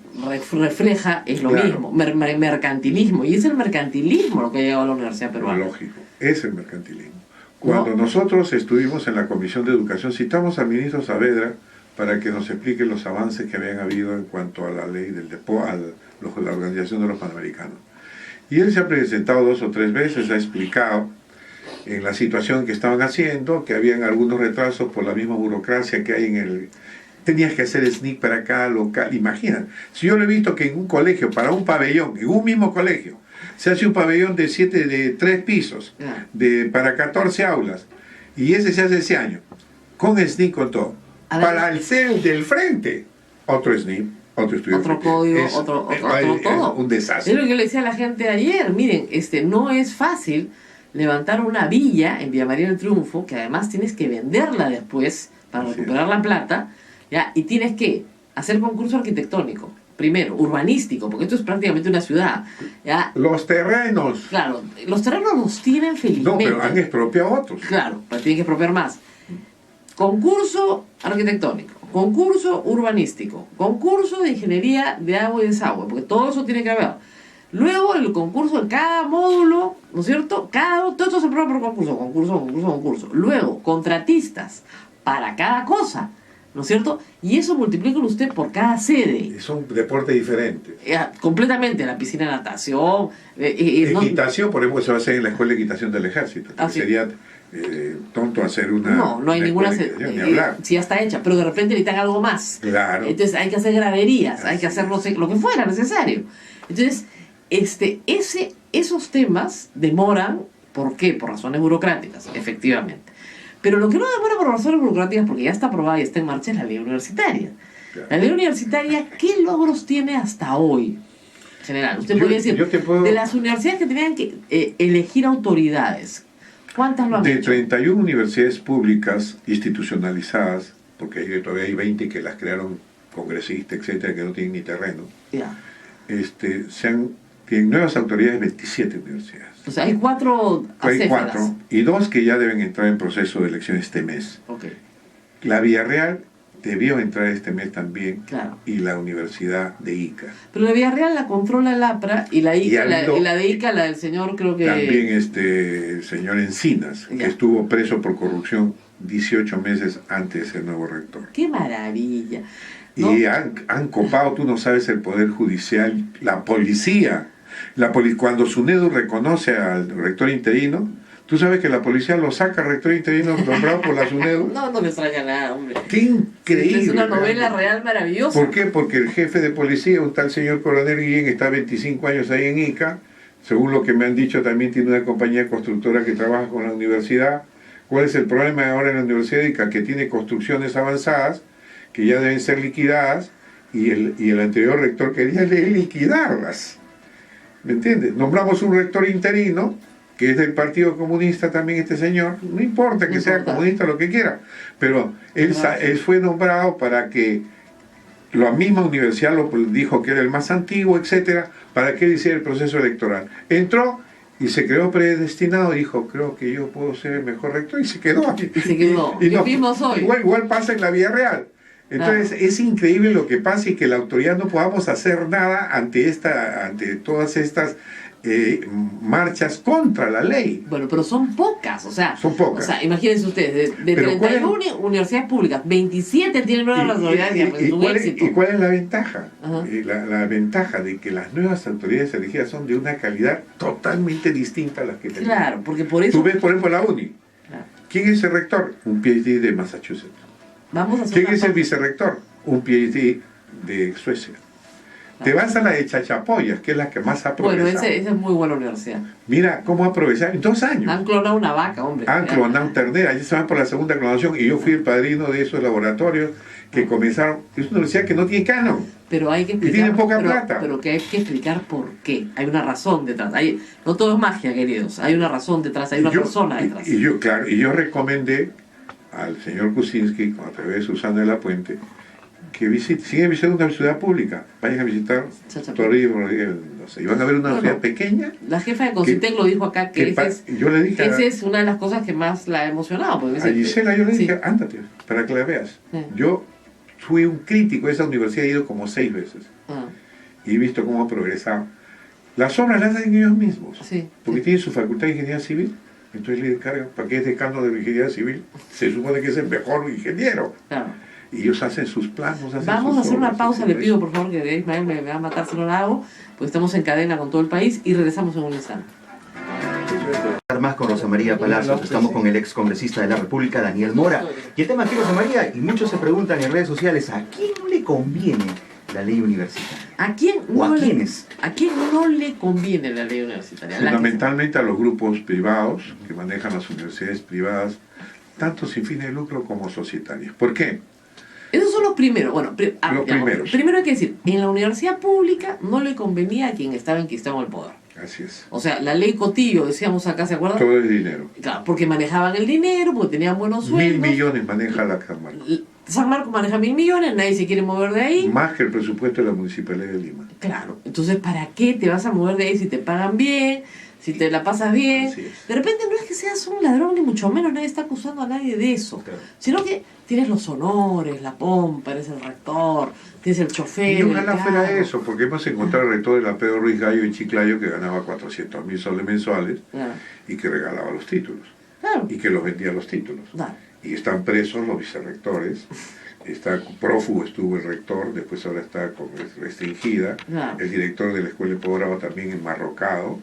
S3: refleja es lo mismo, mercantilismo. Y es el mercantilismo lo que ha llegado a la Universidad Peruana.
S4: Lógico, es el mercantilismo. Cuando nosotros estuvimos en la Comisión de Educación, citamos al ministro Saavedra para que nos explique los avances que habían habido en cuanto a la ley del la Organización de los Panamericanos. Y él se ha presentado 2 o 3 veces, ha explicado en la situación que estaban haciendo, que habían algunos retrasos por la misma burocracia que hay en el... Tenías que hacer SNIC para cada local, imagínate. Si yo lo he visto que en un colegio, para un pabellón, en un mismo colegio, se hace un pabellón de 3 pisos, para 14 aulas, y ese se hace ese año, con SNIC, con todo. Para el CEL del frente, otro SNIP, otro estudio.
S3: Otro código, otro todo.
S4: Un desastre.
S3: Es lo que le decía a la gente ayer. Miren, no es fácil levantar una villa en Villa María del Triunfo, que además tienes que venderla después para recuperar la plata, ¿ya? Y tienes que hacer concurso arquitectónico. Primero, urbanístico, porque esto es prácticamente una ciudad, ¿ya?
S4: Los terrenos.
S3: Claro, los terrenos los tienen felizmente.
S4: No, pero han expropiado otros.
S3: Claro, pero tienen que expropiar más. Concurso arquitectónico, concurso urbanístico, concurso de ingeniería de agua y desagüe, porque todo eso tiene que haber. Luego el concurso de cada módulo, ¿no es cierto? Todo esto se prueba por concurso. Luego, contratistas para cada cosa, ¿no es cierto? Y eso multiplica usted por cada sede.
S4: Es un deporte diferente.
S3: Completamente, la piscina de natación.
S4: Equitación, por ejemplo, se va a hacer en la Escuela de Equitación del Ejército. Sería tonto hacer una...
S3: No hay ninguna...
S4: ni hablar.
S3: Sí, ya está hecha, pero de repente necesitan algo más.
S4: Claro.
S3: Entonces hay que hacer graderías, hay que hacer lo que fuera necesario. Entonces, esos temas demoran. ¿Por qué? Por razones burocráticas, efectivamente. Pero lo que no demora por razones burocráticas, porque ya está aprobada y está en marcha, es la ley universitaria. Claro. La ley universitaria, ¿qué logros tiene hasta hoy? General, usted podría decir, de las universidades que tenían que elegir autoridades, ¿cuántas lo han hecho?
S4: De 31 universidades públicas institucionalizadas, porque todavía hay 20 que las crearon congresistas, etcétera, que no tienen ni terreno, tienen nuevas autoridades 27 universidades.
S3: O sea, hay 4
S4: Hay 4 y 2 que ya deben entrar en proceso de elección este mes.
S3: Okay.
S4: La Villarreal debió entrar este mes también,
S3: claro.
S4: Y la Universidad de Ica.
S3: Pero la Villarreal la controla el APRA y la Ica, la de Ica, la del señor, creo que...
S4: También el señor Encinas, que estuvo preso por corrupción 18 meses antes de ser nuevo rector.
S3: ¡Qué maravilla! ¿No?
S4: Y han copado, tú no sabes, el Poder Judicial, la policía. Cuando SUNEDU reconoce al rector interino, tú sabes que la policía lo saca al rector interino nombrado por la SUNEDU.
S3: No me extraña nada, hombre.
S4: ¡Qué increíble!
S3: Es una novela real maravillosa.
S4: ¿Por qué? Porque el jefe de policía, un tal señor Coronel Guillén, está 25 años ahí en Ica. Según lo que me han dicho, también tiene una compañía constructora que trabaja con la universidad. ¿Cuál es el problema ahora en la Universidad de Ica? Que tiene construcciones avanzadas que ya deben ser liquidadas y el anterior rector quería liquidarlas. ¿Me entiendes? Nombramos un rector interino, que es del Partido Comunista también este señor, no importa que sea comunista lo que quiera, pero él fue nombrado para que la misma universidad lo dijo que era el más antiguo, etcétera, para que él hiciera el proceso electoral. Entró y se quedó predestinado, dijo, creo que yo puedo ser el mejor rector, y se quedó aquí.
S3: Y se quedó.
S4: Y no,
S3: mismo soy.
S4: Igual pasa en la vida real. Entonces es increíble lo que pasa y que la autoridad no podamos hacer nada ante todas estas marchas contra la ley.
S3: Bueno, pero son pocas, o sea,
S4: son pocas.
S3: O sea, imagínense ustedes, de 31 universidades públicas, 27 tienen nuevas autoridades, pues es un éxito.
S4: ¿Y cuál es la ventaja? La ventaja de que las nuevas autoridades elegidas son de una calidad totalmente distinta a las que teníamos.
S3: Claro, porque por eso...
S4: Tú ves, por ejemplo, la UNI.
S3: Claro.
S4: ¿Quién es el rector? Un PhD de Massachusetts.
S3: Vamos a hacer
S4: ¿Quién es el vicerrector? Un PhD de Suecia. Te vas a la de Chachapoyas, que es la que más ha progresado.
S3: Bueno, esa es muy buena universidad.
S4: Mira cómo ha progresado en 2 años.
S3: Han clonado una vaca, hombre.
S4: Han clonado ternera. Allí se van por la segunda clonación y yo fui el padrino de esos laboratorios que comenzaron. Es una universidad que no tiene canon.
S3: Pero hay que explicar.
S4: Y tiene poca plata.
S3: Pero que hay que explicar por qué. Hay una razón detrás. No todo es magia, queridos. Hay una razón detrás, hay una persona detrás.
S4: Y yo recomendé al señor Kuczynski, a través de Susana de la Puente, que siguen visitando una ciudad pública. Vayan a visitar Torrijos, no sé, y van a ver una ciudad pequeña.
S3: La jefa de Concitec lo dijo acá que esa es una de las cosas que más la ha emocionado. Porque
S4: a Gisela yo le dije, ándate, para que la veas. Yo fui un crítico de esa universidad, he ido como 6 veces. Y he visto cómo ha progresado. Las obras las hacen ellos mismos, porque tienen su facultad de ingeniería civil. Entonces le encargan, ¿para qué es decano de ingeniería civil? Se supone que es el mejor ingeniero.
S3: Claro.
S4: Y ellos hacen sus planos,
S3: Vamos a hacer una pausa, le pido por favor,
S4: que
S3: que Ismael me va a matar si no la hago, porque estamos en cadena con todo el país y regresamos en un instante.
S2: Más con Rosa María Palacios, estamos con el ex congresista de la República, Daniel Mora. Y el tema aquí, Rosa María, y muchos se preguntan en redes sociales, ¿a quién le conviene la ley universitaria?
S3: ¿A quién
S2: no
S3: ¿A quién no le conviene la ley universitaria?
S4: Fundamentalmente a los grupos privados que manejan las universidades privadas, tanto sin fines de lucro como societarias. ¿Por qué?
S3: Esos son los primeros. Bueno,
S4: los primeros.
S3: Primero hay que decir, en la universidad pública no le convenía a quien estaba enquistado en el poder.
S4: Así es.
S3: O sea, la ley Cotillo, decíamos acá, ¿se acuerdan?
S4: Todo el dinero.
S3: Claro, porque manejaban el dinero, porque tenían buenos sueldos.
S4: 1.000 millones maneja la San Marcos.
S3: San Marcos maneja 1.000 millones, nadie se quiere mover de ahí.
S4: Más que el presupuesto de la Municipalidad de Lima.
S3: Claro, entonces ¿para qué te vas a mover de ahí si te pagan bien, si te la pasas bien? De repente no es que seas un ladrón, ni mucho menos, nadie está acusando a nadie de eso. Claro. Sino que tienes los honores, la pompa, eres el rector, tienes el chofer.
S4: Y ojalá fuera eso, porque hemos encontrado el rector de la Pedro Ruiz Gallo en Chiclayo que ganaba 400.000 soles mensuales y que regalaba los títulos. Claro. Y que los vendía los títulos. Claro. Y están presos los vicerrectores. Está prófugo, estuvo el rector, después ahora está restringida. Claro. El director de la escuela de posgrado también enmarrocado,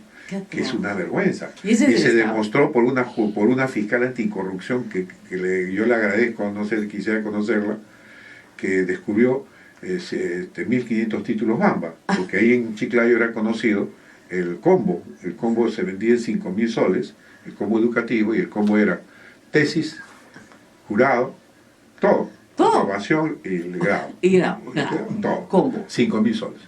S4: que es una vergüenza. Y se demostró por una fiscal anticorrupción que yo le agradezco, no sé, quisiera conocerla, que descubrió 1.500 títulos Bamba, porque ahí en Chiclayo era conocido el combo se vendía en 5.000 soles, el combo educativo, y el combo era tesis, jurado, todo. Aprobación y el grado. Todo.
S3: Combo.
S4: 5.000 soles.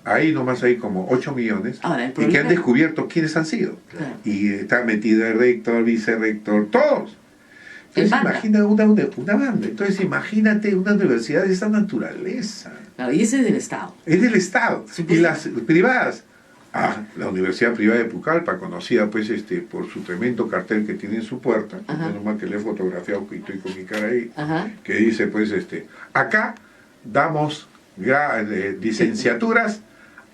S4: Ahí nomás hay como 8 millones. Ahora, y que han descubierto quiénes han sido. Claro. Y está metida el rector, vicerrector, todos. Entonces imagina una banda. Entonces imagínate una universidad de esa naturaleza.
S3: Claro, y ese es del Estado.
S4: Es del Estado. Y las privadas. La Universidad Privada de Pucallpa, conocida pues por su tremendo cartel que tiene en su puerta, menos mal que le he fotografiado y estoy con mi cara ahí, que dice pues acá damos licenciaturas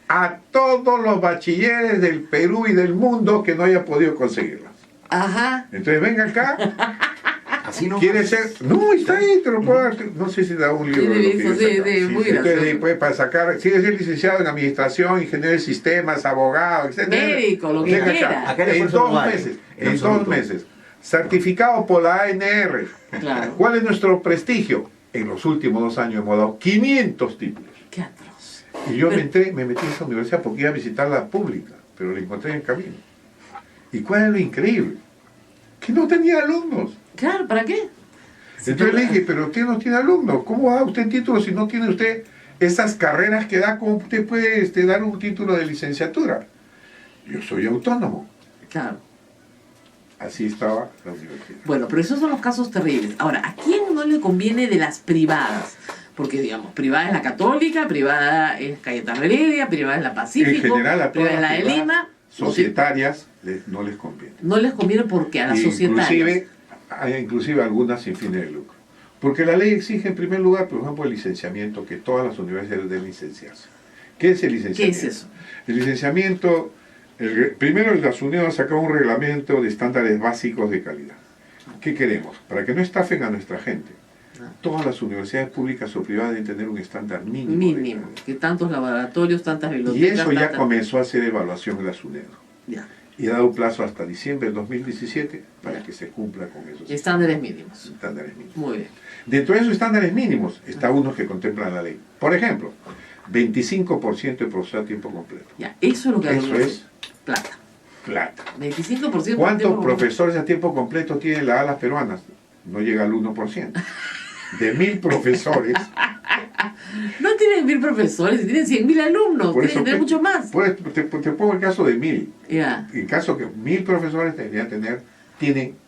S4: a todos los bachilleres del Perú y del mundo que no hayan podido conseguirlas. Entonces venga acá
S2: Así no.
S4: ¿Quiere ser? No, está ahí, te lo puedo dar. No sé si da un libro.
S3: Sí,
S4: de lo que
S3: sí,
S4: yo
S3: sí,
S4: saco.
S3: muy
S4: Entonces,
S3: gracioso.
S4: pues, para sacar, sigue ser licenciado en administración, ingeniero de sistemas, abogado, etc.
S3: Médico, lo que
S4: Venga
S3: quiera.
S2: Acá el
S4: En
S2: esfuerzo no
S4: 2
S2: vale,
S4: meses,
S2: en
S4: en
S2: absoluto.
S4: 2 meses. Certificado por la ANR.
S3: Claro.
S4: ¿Cuál es nuestro prestigio? En los últimos 2 años hemos dado 500 títulos.
S3: Qué atroz.
S4: Y yo
S3: Pero-
S4: me metí en esa universidad porque iba a visitar la pública, pero la encontré en el camino. ¿Y cuál es lo increíble? Que no tenía alumnos.
S3: Claro, ¿para qué?
S4: Entonces le dije, pero usted no tiene alumnos, ¿cómo da usted título si no tiene usted esas carreras que da? ¿Cómo usted puede dar un título de licenciatura? Yo soy autónomo.
S3: Claro.
S4: Así estaba la universidad.
S3: Bueno, pero esos son los casos terribles. Ahora, ¿a quién no le conviene de las privadas? Porque, digamos, privada es la Católica, privada es Cayetano Heredia, privada es la Pacífico,
S4: En general a todas
S3: privada es la
S4: las
S3: de
S4: privadas
S3: Lima.
S4: societarias no les conviene.
S3: No les conviene porque a las societarias.
S4: Inclusive, hay inclusive algunas sin fines de lucro. Porque la ley exige en primer lugar, por ejemplo, el licenciamiento, que todas las universidades deben licenciarse. ¿Qué es el
S3: ¿Qué
S4: licenciamiento?
S3: es eso?
S4: El licenciamiento, primero las unidades han sacado un reglamento de estándares básicos de calidad. ¿Qué queremos? Para que no estafen a nuestra gente. Todas las universidades públicas o privadas deben tener un estándar mínimo. de
S3: Mínimo.
S4: calidad.
S3: Que tantos laboratorios, tantas
S4: Y
S3: bibliotecas.
S4: eso ya
S3: tantas-
S4: comenzó a hacer evaluación en la SUNEDO.
S3: Ya.
S4: Y ha dado un plazo hasta diciembre de 2017 para que se cumpla con esos
S3: Estándares mínimos.
S4: estándares mínimos.
S3: Muy bien.
S4: Dentro de esos estándares mínimos está uno que contempla la ley. Por ejemplo, 25% de profesor a tiempo completo.
S3: Ya. Eso es lo que
S4: Eso es
S3: plata.
S4: plata.
S3: 25%.
S4: ¿Cuántos
S3: tiempo-
S4: profesores a tiempo completo tienen las alas peruanas? No llega al 1%. De 1000 profesores,
S3: No tienen 1000 profesores, tienen 100.000 alumnos.
S4: por
S3: Tienen
S4: eso
S3: que tener mucho más.
S4: pues, te pongo el caso de 1000.
S3: Ya.
S4: En caso que 1000 profesores deberían tener,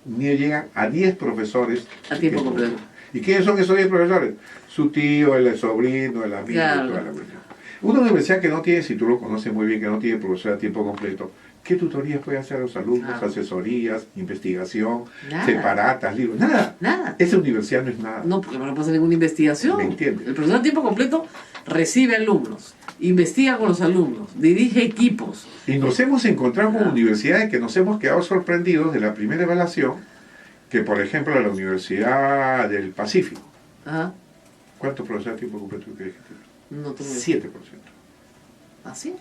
S4: no llegan a 10 profesores
S3: A tiempo completo.
S4: ¿Y quiénes son esos 10 profesores? Su tío, el sobrino, el amigo,
S3: Claro.
S4: toda la cuestión. Una universidad que no tiene, si tú lo conoces muy bien, que no tiene profesor a tiempo completo, ¿qué tutorías puede hacer a los alumnos?
S3: Claro.
S4: Asesorías, investigación,
S3: Nada.
S4: separatas, libros, nada.
S3: Nada.
S4: Esa universidad no es nada.
S3: No, porque no le pasa ninguna investigación.
S4: ¿Me entiendes?
S3: El profesor a tiempo completo recibe alumnos, investiga con los alumnos, dirige equipos.
S4: Y nos hemos encontrado con
S3: Ah.
S4: universidades que nos hemos quedado sorprendidos de la primera evaluación, que por ejemplo la Universidad del Pacífico.
S3: Ajá.
S4: ¿Cuántos profesores a tiempo completo crees que tiene?
S3: No tengo idea.
S4: 7%.
S3: ¿Así?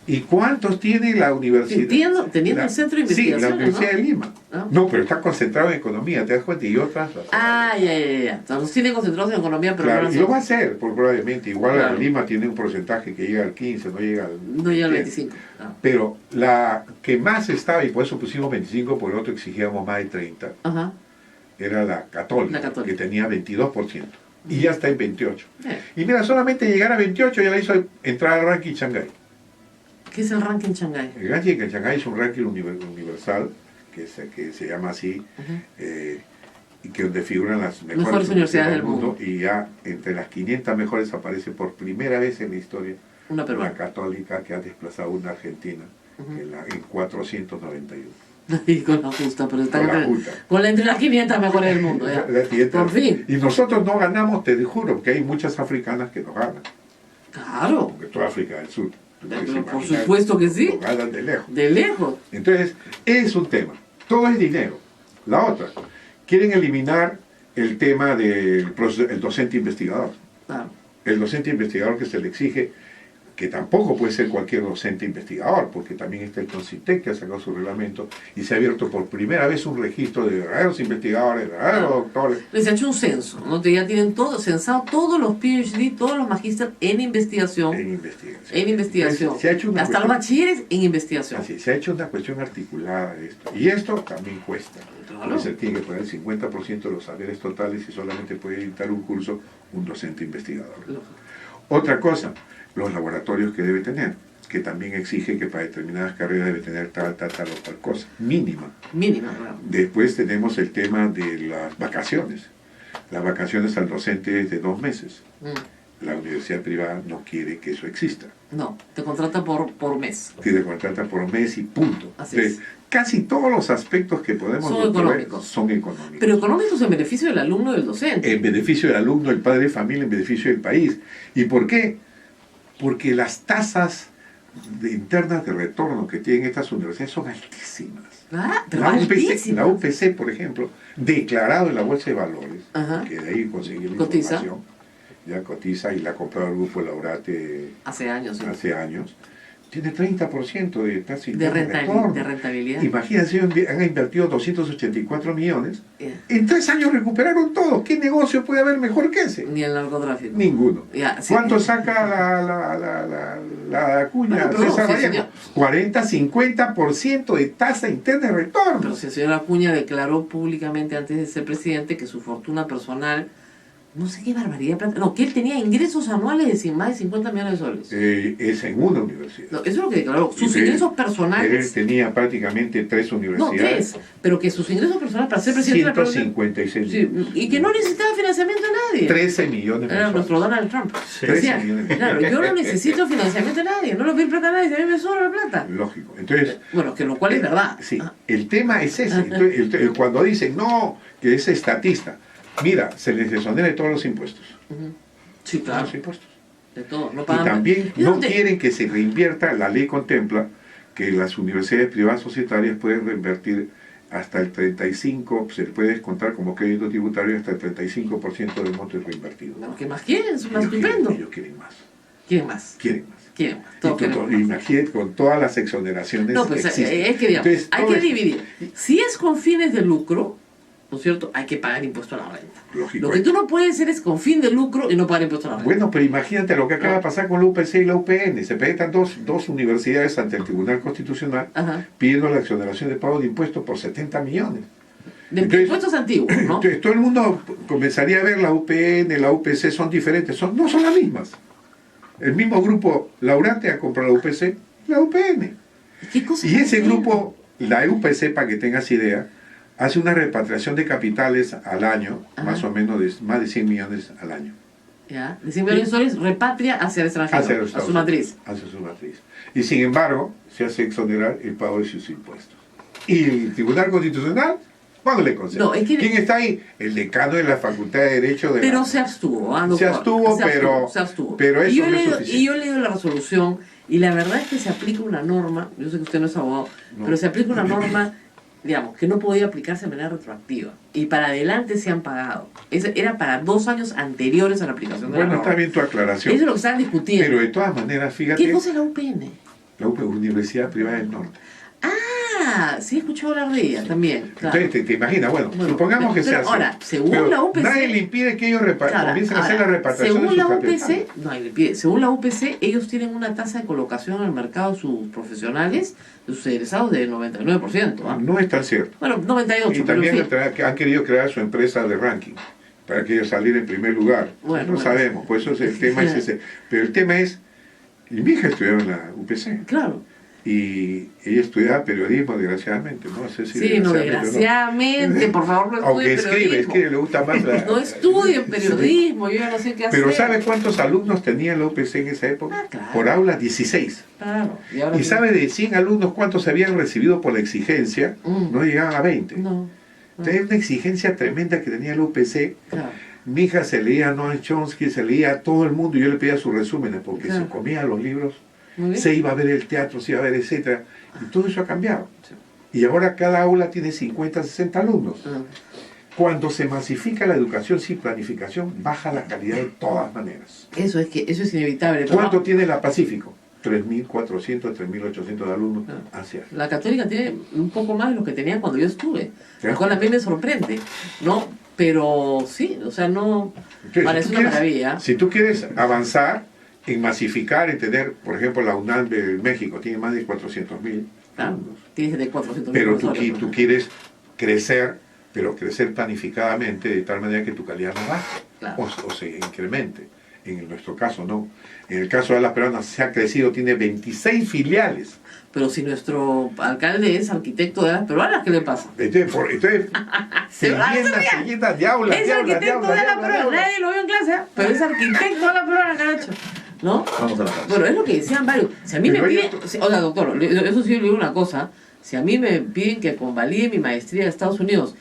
S4: ¿Y cuántos tiene la universidad?
S3: Entiendo, teniendo el centro de
S4: Sí, la
S3: investigaciones,
S4: Universidad
S3: ¿no?
S4: de Lima.
S3: Ah.
S4: No, pero está concentrado en economía, ¿te das cuenta? Y otras.
S3: Ah, ya. Entonces, los tienen concentrados en economía, pero
S4: Claro,
S3: no
S4: y lo va a hacer, probablemente. Igual
S3: Claro.
S4: la Lima tiene un porcentaje que llega al 15, no llega al...
S3: no llega al
S4: 10.
S3: 25. Ah.
S4: Pero la que más estaba, y por eso pusimos 25, por el otro exigíamos más de 30,
S3: Ajá.
S4: era la Católica,
S3: La Católica.
S4: que tenía 22%. Y ya está en 28.
S3: Eh,
S4: Y mira, solamente llegar a 28 ya la hizo entrar al ranking Shanghái.
S3: ¿Qué es el ranking Shanghái?
S4: El ranking en Shanghái es un ranking universal, que se llama así,
S3: Ajá.
S4: y que donde figuran las mejores,
S3: Mejores universidades del mundo.
S4: Y ya entre las 500 mejores aparece por primera vez en la historia
S3: Una
S4: una
S3: peruana.
S4: católica que ha desplazado a una argentina
S3: Ujú.
S4: en 491.
S3: Y con la justa, pero está
S4: Con la
S3: entre,
S4: justa.
S3: con la entre las 500 mejores del mundo. Ya.
S4: La 500.
S3: Por fin.
S4: Y nosotros no ganamos, te juro, que hay muchas africanas que nos ganan,
S3: Claro.
S4: porque toda África del Sur. tú puedes
S3: Pero por
S4: imaginar,
S3: supuesto que sí.
S4: nos ganan de lejos.
S3: De lejos.
S4: Entonces, es un tema. Todo es dinero. La otra, quieren eliminar el tema del el docente investigador.
S3: Claro.
S4: El docente investigador que se le exige, que tampoco puede ser cualquier docente investigador, porque también está el CONCITEC que ha sacado su reglamento y se ha abierto por primera vez un registro de verdaderos investigadores, verdaderos doctores.
S3: Les ha hecho un censo, ¿no? Ya tienen todo, censado todos los PhD, todos los magíster en investigación.
S4: En investigación.
S3: En investigación.
S4: Entonces, se ha hecho una
S3: Hasta los
S4: cuestión-
S3: bachilleres en investigación.
S4: Así, se ha hecho una cuestión articulada de esto. Y esto también cuesta.
S3: Claro.
S4: Porque se tiene que poner el 50% de los saberes totales y solamente puede dictar un curso un docente investigador. Otra cosa, los laboratorios que debe tener, que también exige que para determinadas carreras debe tener tal o tal cosa, mínima.
S3: Mínima, claro.
S4: Después tenemos el tema de las vacaciones. Las vacaciones al docente es de 2 meses.
S3: Mm.
S4: La universidad privada no quiere que eso exista.
S3: No, te contrata por mes.
S4: Tiene contrata por mes y punto.
S3: Así
S4: Entonces,
S3: es.
S4: casi todos los aspectos que podemos
S3: Son
S4: ver
S3: económicos.
S4: son económicos.
S3: Pero económicos en beneficio del alumno y del docente.
S4: En beneficio del alumno, el padre de familia, en beneficio del país. ¿Y por qué? Porque las tasas internas de retorno que tienen estas universidades son altísimas.
S3: Ah, pero
S4: La
S3: altísimas.
S4: UPC, por ejemplo, declarado en la Bolsa de Valores,
S3: Ajá.
S4: que de ahí conseguí la
S3: Cotiza.
S4: información, ya cotiza y la ha comprado el grupo Laurate
S3: Hace años, sí.
S4: hace años, tiene 30% de tasa
S3: De,
S4: interna de retorno.
S3: de rentabilidad.
S4: Imagínense, han invertido 284 millones.
S3: Ya.
S4: En 3 años recuperaron todo. ¿Qué negocio puede haber mejor que ese?
S3: Ni el narcotráfico.
S4: Ninguno.
S3: Ya, sí.
S4: ¿Cuánto saca la cuña
S3: Bueno, pero
S4: César
S3: sí,
S4: Vallejo?
S3: señor.
S4: 40-50% de tasa interna de retorno.
S3: Pero si el señor Acuña declaró públicamente antes de ser presidente que su fortuna personal, no sé qué barbaridad de plata, no, que él tenía ingresos anuales de más de 50 millones de soles.
S4: Es en una universidad.
S3: No, eso es lo que declaró. Sus
S4: Y él-
S3: ingresos
S4: Él
S3: personales.
S4: tenía prácticamente 3
S3: No,
S4: universidades.
S3: 3. Pero que sus ingresos personales para ser presidente de la República-
S4: 156
S3: Sí,
S4: millones.
S3: y que no necesitaba financiamiento de nadie.
S4: 13 millones
S3: Era nuestro Donald Trump.
S2: Sí.
S3: Decía,
S4: 13 millones.
S3: claro, yo no necesito financiamiento de nadie, no le pido plata a nadie, si a mí me sobra la plata.
S4: Lógico. Entonces,
S3: Bueno, que lo cual es verdad.
S4: sí,
S3: Ah,
S4: el tema es ese. Entonces, cuando dicen, no, que es estatista, mira, se les exonera de todos los impuestos.
S3: ujú. Sí,
S4: Todos
S3: claro,
S4: los impuestos.
S3: de todo. No
S4: Y
S3: pagan-
S4: también
S3: ¿Y
S4: no
S3: dónde?
S4: quieren que se reinvierta, la ley contempla que las universidades privadas societarias pueden reinvertir hasta el 35%, se le puede descontar como crédito tributario hasta el 35% del monto reinvertido.
S3: Bueno, ¿qué más quieren? Es más
S4: Ellos
S3: estupendo.
S4: ellos quieren más,
S3: ¿Quieren más?
S4: quieren más.
S3: ¿Quieren más?
S4: Y
S3: Todos queremos más.
S4: imagínate con todas las exoneraciones
S3: No, pues
S4: existen.
S3: es que digamos,
S4: Entonces,
S3: hay
S4: todo
S3: que
S4: esto-
S3: dividir. Si es con fines de lucro, ¿no es cierto? Hay que pagar impuesto a la renta.
S4: Lógico.
S3: Lo que tú no puedes hacer es con fin de lucro y no pagar impuesto a la renta.
S4: Bueno, pero imagínate lo que acaba de pasar con la UPC y la UPN. Se presentan dos universidades ante el Tribunal Constitucional
S3: Ajá.
S4: pidiendo la exoneración de pago de impuestos por 70 millones.
S3: De
S4: Entonces-
S3: impuestos antiguos, ¿no?
S4: Entonces todo el mundo comenzaría a ver la UPN, la UPC son diferentes, no son las mismas. El mismo grupo Laurate ha comprado la UPC, la UPN.
S3: ¿Qué cosa
S4: Y ese
S3: es?
S4: grupo, la UPC, para que tengas idea, hace una repatriación de capitales al año,
S3: Ajá.
S4: más o menos de más de 100 millones al año.
S3: Ya, de 100 millones de soles repatria hacia el extranjero,
S4: Hacia los
S3: a
S4: Estados
S3: su matriz.
S4: Unidos, hacia su matriz. Y sin embargo, se hace exonerar el pago de sus impuestos. Y el Tribunal Constitucional, ¿cuándo le concede?
S3: No, es que-
S4: ¿Quién está ahí? El decano de la Facultad de Derecho de
S3: Pero
S4: la...
S3: se abstuvo, ¿ah,
S4: Se
S3: doctor?
S4: abstuvo, pero-
S3: se abstuvo.
S4: pero eso
S3: y yo,
S4: no
S3: he
S4: es
S3: leído,
S4: suficiente.
S3: y yo he leído la resolución y la verdad es que se aplica una norma, yo sé que usted no es abogado,
S4: No.
S3: pero se aplica una norma, digamos, que no podía aplicarse de manera retroactiva. Y para adelante se han pagado. Era para 2 años anteriores a la aplicación de la
S4: Bueno,
S3: norma.
S4: está bien tu
S3: Eso
S4: aclaración.
S3: es lo que están discutiendo.
S4: Pero de todas maneras, fíjate,
S3: ¿Qué cosa es la UPN?
S4: la Universidad Privada del Norte.
S3: Ah, sí he escuchado hablar de ella también. Claro.
S4: Entonces te imaginas, bueno,
S3: Bueno,
S4: supongamos que
S3: pero
S4: sea así.
S3: ahora, según
S4: Pero
S3: la UPC
S4: nadie le impide que ellos
S3: Claro,
S4: comiencen a hacer la
S3: ahora,
S4: repatriación de
S3: según
S4: sus
S3: la
S4: capitales.
S3: UPC, no, ahí le pide, según la UPC, ellos tienen una tasa de colocación en el mercado de sus profesionales, de sus egresados, del 99%. ¿ah?
S4: No es tan cierto.
S3: Bueno, 98%,
S4: Y
S3: pero en
S4: también
S3: fin.
S4: han querido crear su empresa de ranking para que ellos salir en primer lugar.
S3: Bueno,
S4: no
S3: bueno.
S4: sabemos, pues eso es el tema es ese. Pero el tema es, mi hija estudiaba en la UPC
S3: Claro.
S4: y ella estudiaba periodismo, desgraciadamente, no sé si
S3: Sí, no,
S4: desgraciadamente o
S3: desgraciadamente, por favor, no
S4: Aunque
S3: estudien periodismo.
S4: escribe, le gusta más la...
S3: No estudien periodismo, yo ya no sé qué hacer.
S4: Pero ¿sabe cuántos alumnos tenía la UPC en esa época?
S3: Ah, claro.
S4: Por aula, 16.
S3: Claro. Y, ahora
S4: ¿Y
S3: sí.
S4: sabe de 100 alumnos cuántos habían recibido por la exigencia?
S3: Mm.
S4: No llegaban a 20.
S3: No.
S4: Entonces, una exigencia tremenda que tenía la UPC.
S3: Claro.
S4: Mi hija se leía a Noam Chomsky, se leía a todo el mundo y yo le pedía sus resúmenes porque
S3: Claro.
S4: se comía los libros,
S3: Muy bien.
S4: se iba a ver el teatro, se iba a ver, etcétera. Y todo eso ha cambiado.
S3: Sí.
S4: Y ahora cada aula tiene 50, 60 alumnos.
S3: Ah.
S4: Cuando se masifica la educación sin planificación, baja la calidad de todas maneras.
S3: Eso es inevitable. pero
S4: ¿Cuánto
S3: no,
S4: tiene la Pacífico? 3.400, 3.800 alumnos hacia.
S3: la católica tiene un poco más de lo que tenía cuando yo estuve,
S4: ¿Sí?
S3: lo cual a mí me sorprende, ¿no? Pero sí, o sea, no
S4: Entonces,
S3: parece
S4: si tú
S3: una
S4: quieres-
S3: maravilla.
S4: Si tú quieres avanzar en masificar, en tener, por ejemplo, la UNAM de México tiene más de 400.000
S3: Claro,
S4: alumnos.
S3: tienes de 400.000
S4: Pero tú,
S3: profesores,
S4: tú quieres crecer, pero crecer planificadamente de tal manera que tu calidad no baje
S3: Claro.
S4: o se incremente. En nuestro caso no. En el caso de las peruanas se ha crecido, tiene 26 filiales.
S3: Pero si nuestro alcalde es arquitecto de las peruanas, ¿qué le pasa?
S4: Entonces,
S3: Se va a hacer
S4: se llena de aulas,
S3: Es
S4: de aulas, de
S3: arquitecto
S4: aulas,
S3: de
S4: de
S3: la
S4: aulas, de
S3: peruana,
S4: aulas.
S3: nadie lo vio en clase, ¿eh? Pero es arquitecto de la peruana, caracho, ¿no?
S2: Vamos a la pausa.
S3: Bueno, es lo que decían varios. Si a mí
S4: Pero
S3: me
S4: hay
S3: piden,
S4: otro-
S3: oiga, doctor, eso sí le digo una cosa, si a mí me piden que convalide mi maestría de Estados Unidos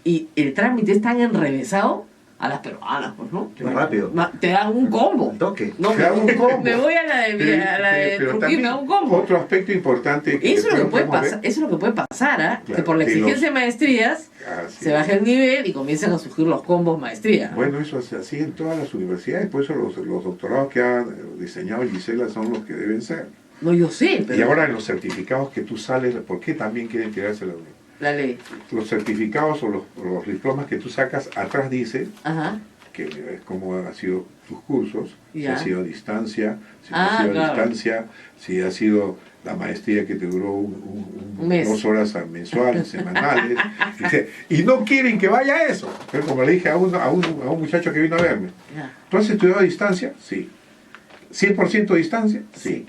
S3: y el trámite es tan enrevesado, a las peruanas, pues, ¿no?
S2: Más rápido.
S3: Te dan un combo.
S2: Al toque.
S3: No,
S4: Te dan un combo.
S3: me voy a la de,
S4: Pero
S3: Trujillo,
S4: también
S3: me da un combo.
S4: otro aspecto importante que
S3: Eso es lo que puede
S4: podemos ver,
S3: pasar, eso es lo que puede pasar, ¿ah?
S4: Claro,
S3: que por la
S4: que
S3: exigencia
S4: los-
S3: de maestrías
S4: así
S3: se baja el nivel y comienzan a surgir los combos maestría. ¿no?
S4: Bueno, eso es así en todas las universidades, por eso los doctorados que ha diseñado Gisela son los que deben ser.
S3: No, yo sé, pero
S4: Y ahora en los certificados que tú sales, ¿por qué también quieren tirarse la universidad?
S3: la ley.
S4: Los certificados o los diplomas que tú sacas, atrás dice
S3: Ajá.
S4: que es como han sido tus cursos, si
S3: Ya.
S4: ha sido a distancia, si no
S3: Ah,
S4: ha sido
S3: claro.
S4: a distancia, si ha sido la maestría que te duró
S3: Un mes.
S4: 2 horas mensuales, semanales, y no quieren que vaya a eso. Pero como le dije a un muchacho que vino a verme,
S3: Ya.
S4: ¿tú has estudiado a distancia? Sí. ¿100% a distancia? Sí.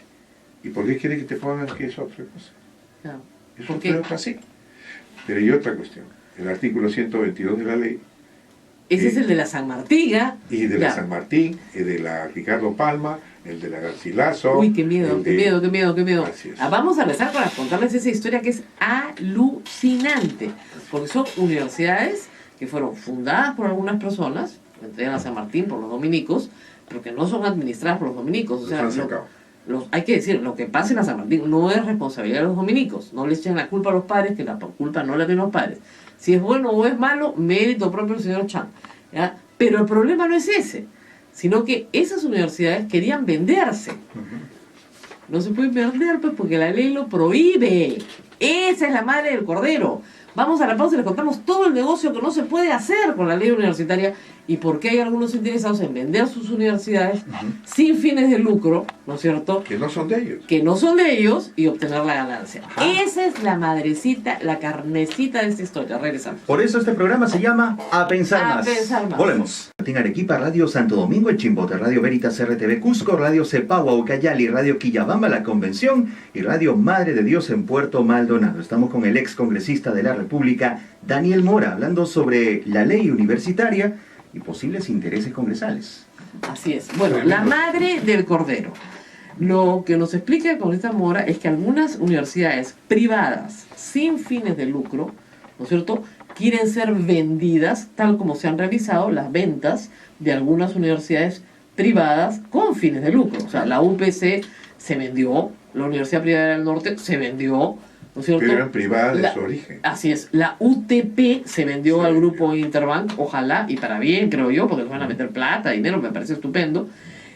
S4: ¿Y por qué quieren que te pongan que es otra cosa?
S3: Ya.
S4: Es
S3: ¿Por qué?
S4: otra así. Pero hay otra cuestión. El artículo 122 de la ley
S3: Ese es el de la San Martín, ¿ah?
S4: y de
S3: Ya.
S4: la San Martín, y de la Ricardo Palma, el de la Garcilaso.
S3: Uy, qué miedo,
S4: el
S3: qué
S4: de-
S3: miedo, qué miedo, qué miedo.
S4: Así es.
S3: Vamos a empezar para contarles esa historia que es alucinante. Porque son universidades que fueron fundadas por algunas personas, entre ellas la San Martín, por los dominicos, pero que no son administradas por los dominicos. O sea,
S4: Los han sacado.
S3: hay que decir, lo que pasa en la San Martín no es responsabilidad de los dominicos. No le echen la culpa a los padres, que la culpa no la tienen los padres. Si es bueno o es malo, mérito propio del señor Chan. ¿Ya? Pero el problema no es ese, sino que esas universidades querían venderse. No se pueden vender pues porque la ley lo prohíbe. Esa es la madre del cordero. Vamos a la pausa y les contamos todo el negocio que no se puede hacer con la ley universitaria y por qué hay algunos interesados en vender sus universidades sin fines de lucro, ¿no es cierto?
S4: Que no son de ellos.
S3: Que no son de ellos y obtener la ganancia. Esa es la madrecita, la carnecita de esta historia. Regresamos.
S2: Por eso este programa se llama A Pensar
S3: A
S2: Más.
S3: Pensar Más.
S2: Volvemos. En Arequipa, Radio Santo Domingo, en Chimbote, Radio Veritas RTV Cusco, Radio Cepagua, Ucayali, Radio Quillabamba, La Convención y Radio Madre de Dios en Puerto Maldonado. Estamos con el ex congresista de la República, Daniel Mora, hablando sobre la ley universitaria y posibles intereses congresales.
S3: Así es. Bueno, la madre del cordero. Lo que nos explica el congresista Mora es que algunas universidades privadas sin fines de lucro, ¿no es cierto?, quieren ser vendidas, tal como se han revisado las ventas de algunas universidades privadas con fines de lucro. O sea, la UPC se vendió, la Universidad Privada del Norte se vendió, ¿no es cierto?
S4: Pero eran privadas de
S3: La-
S4: su origen.
S3: Así es, la UTP se vendió
S4: Se
S3: al
S4: vendió.
S3: grupo Interbank, ojalá, y para bien, creo yo, porque les van a meter plata, dinero, me parece estupendo.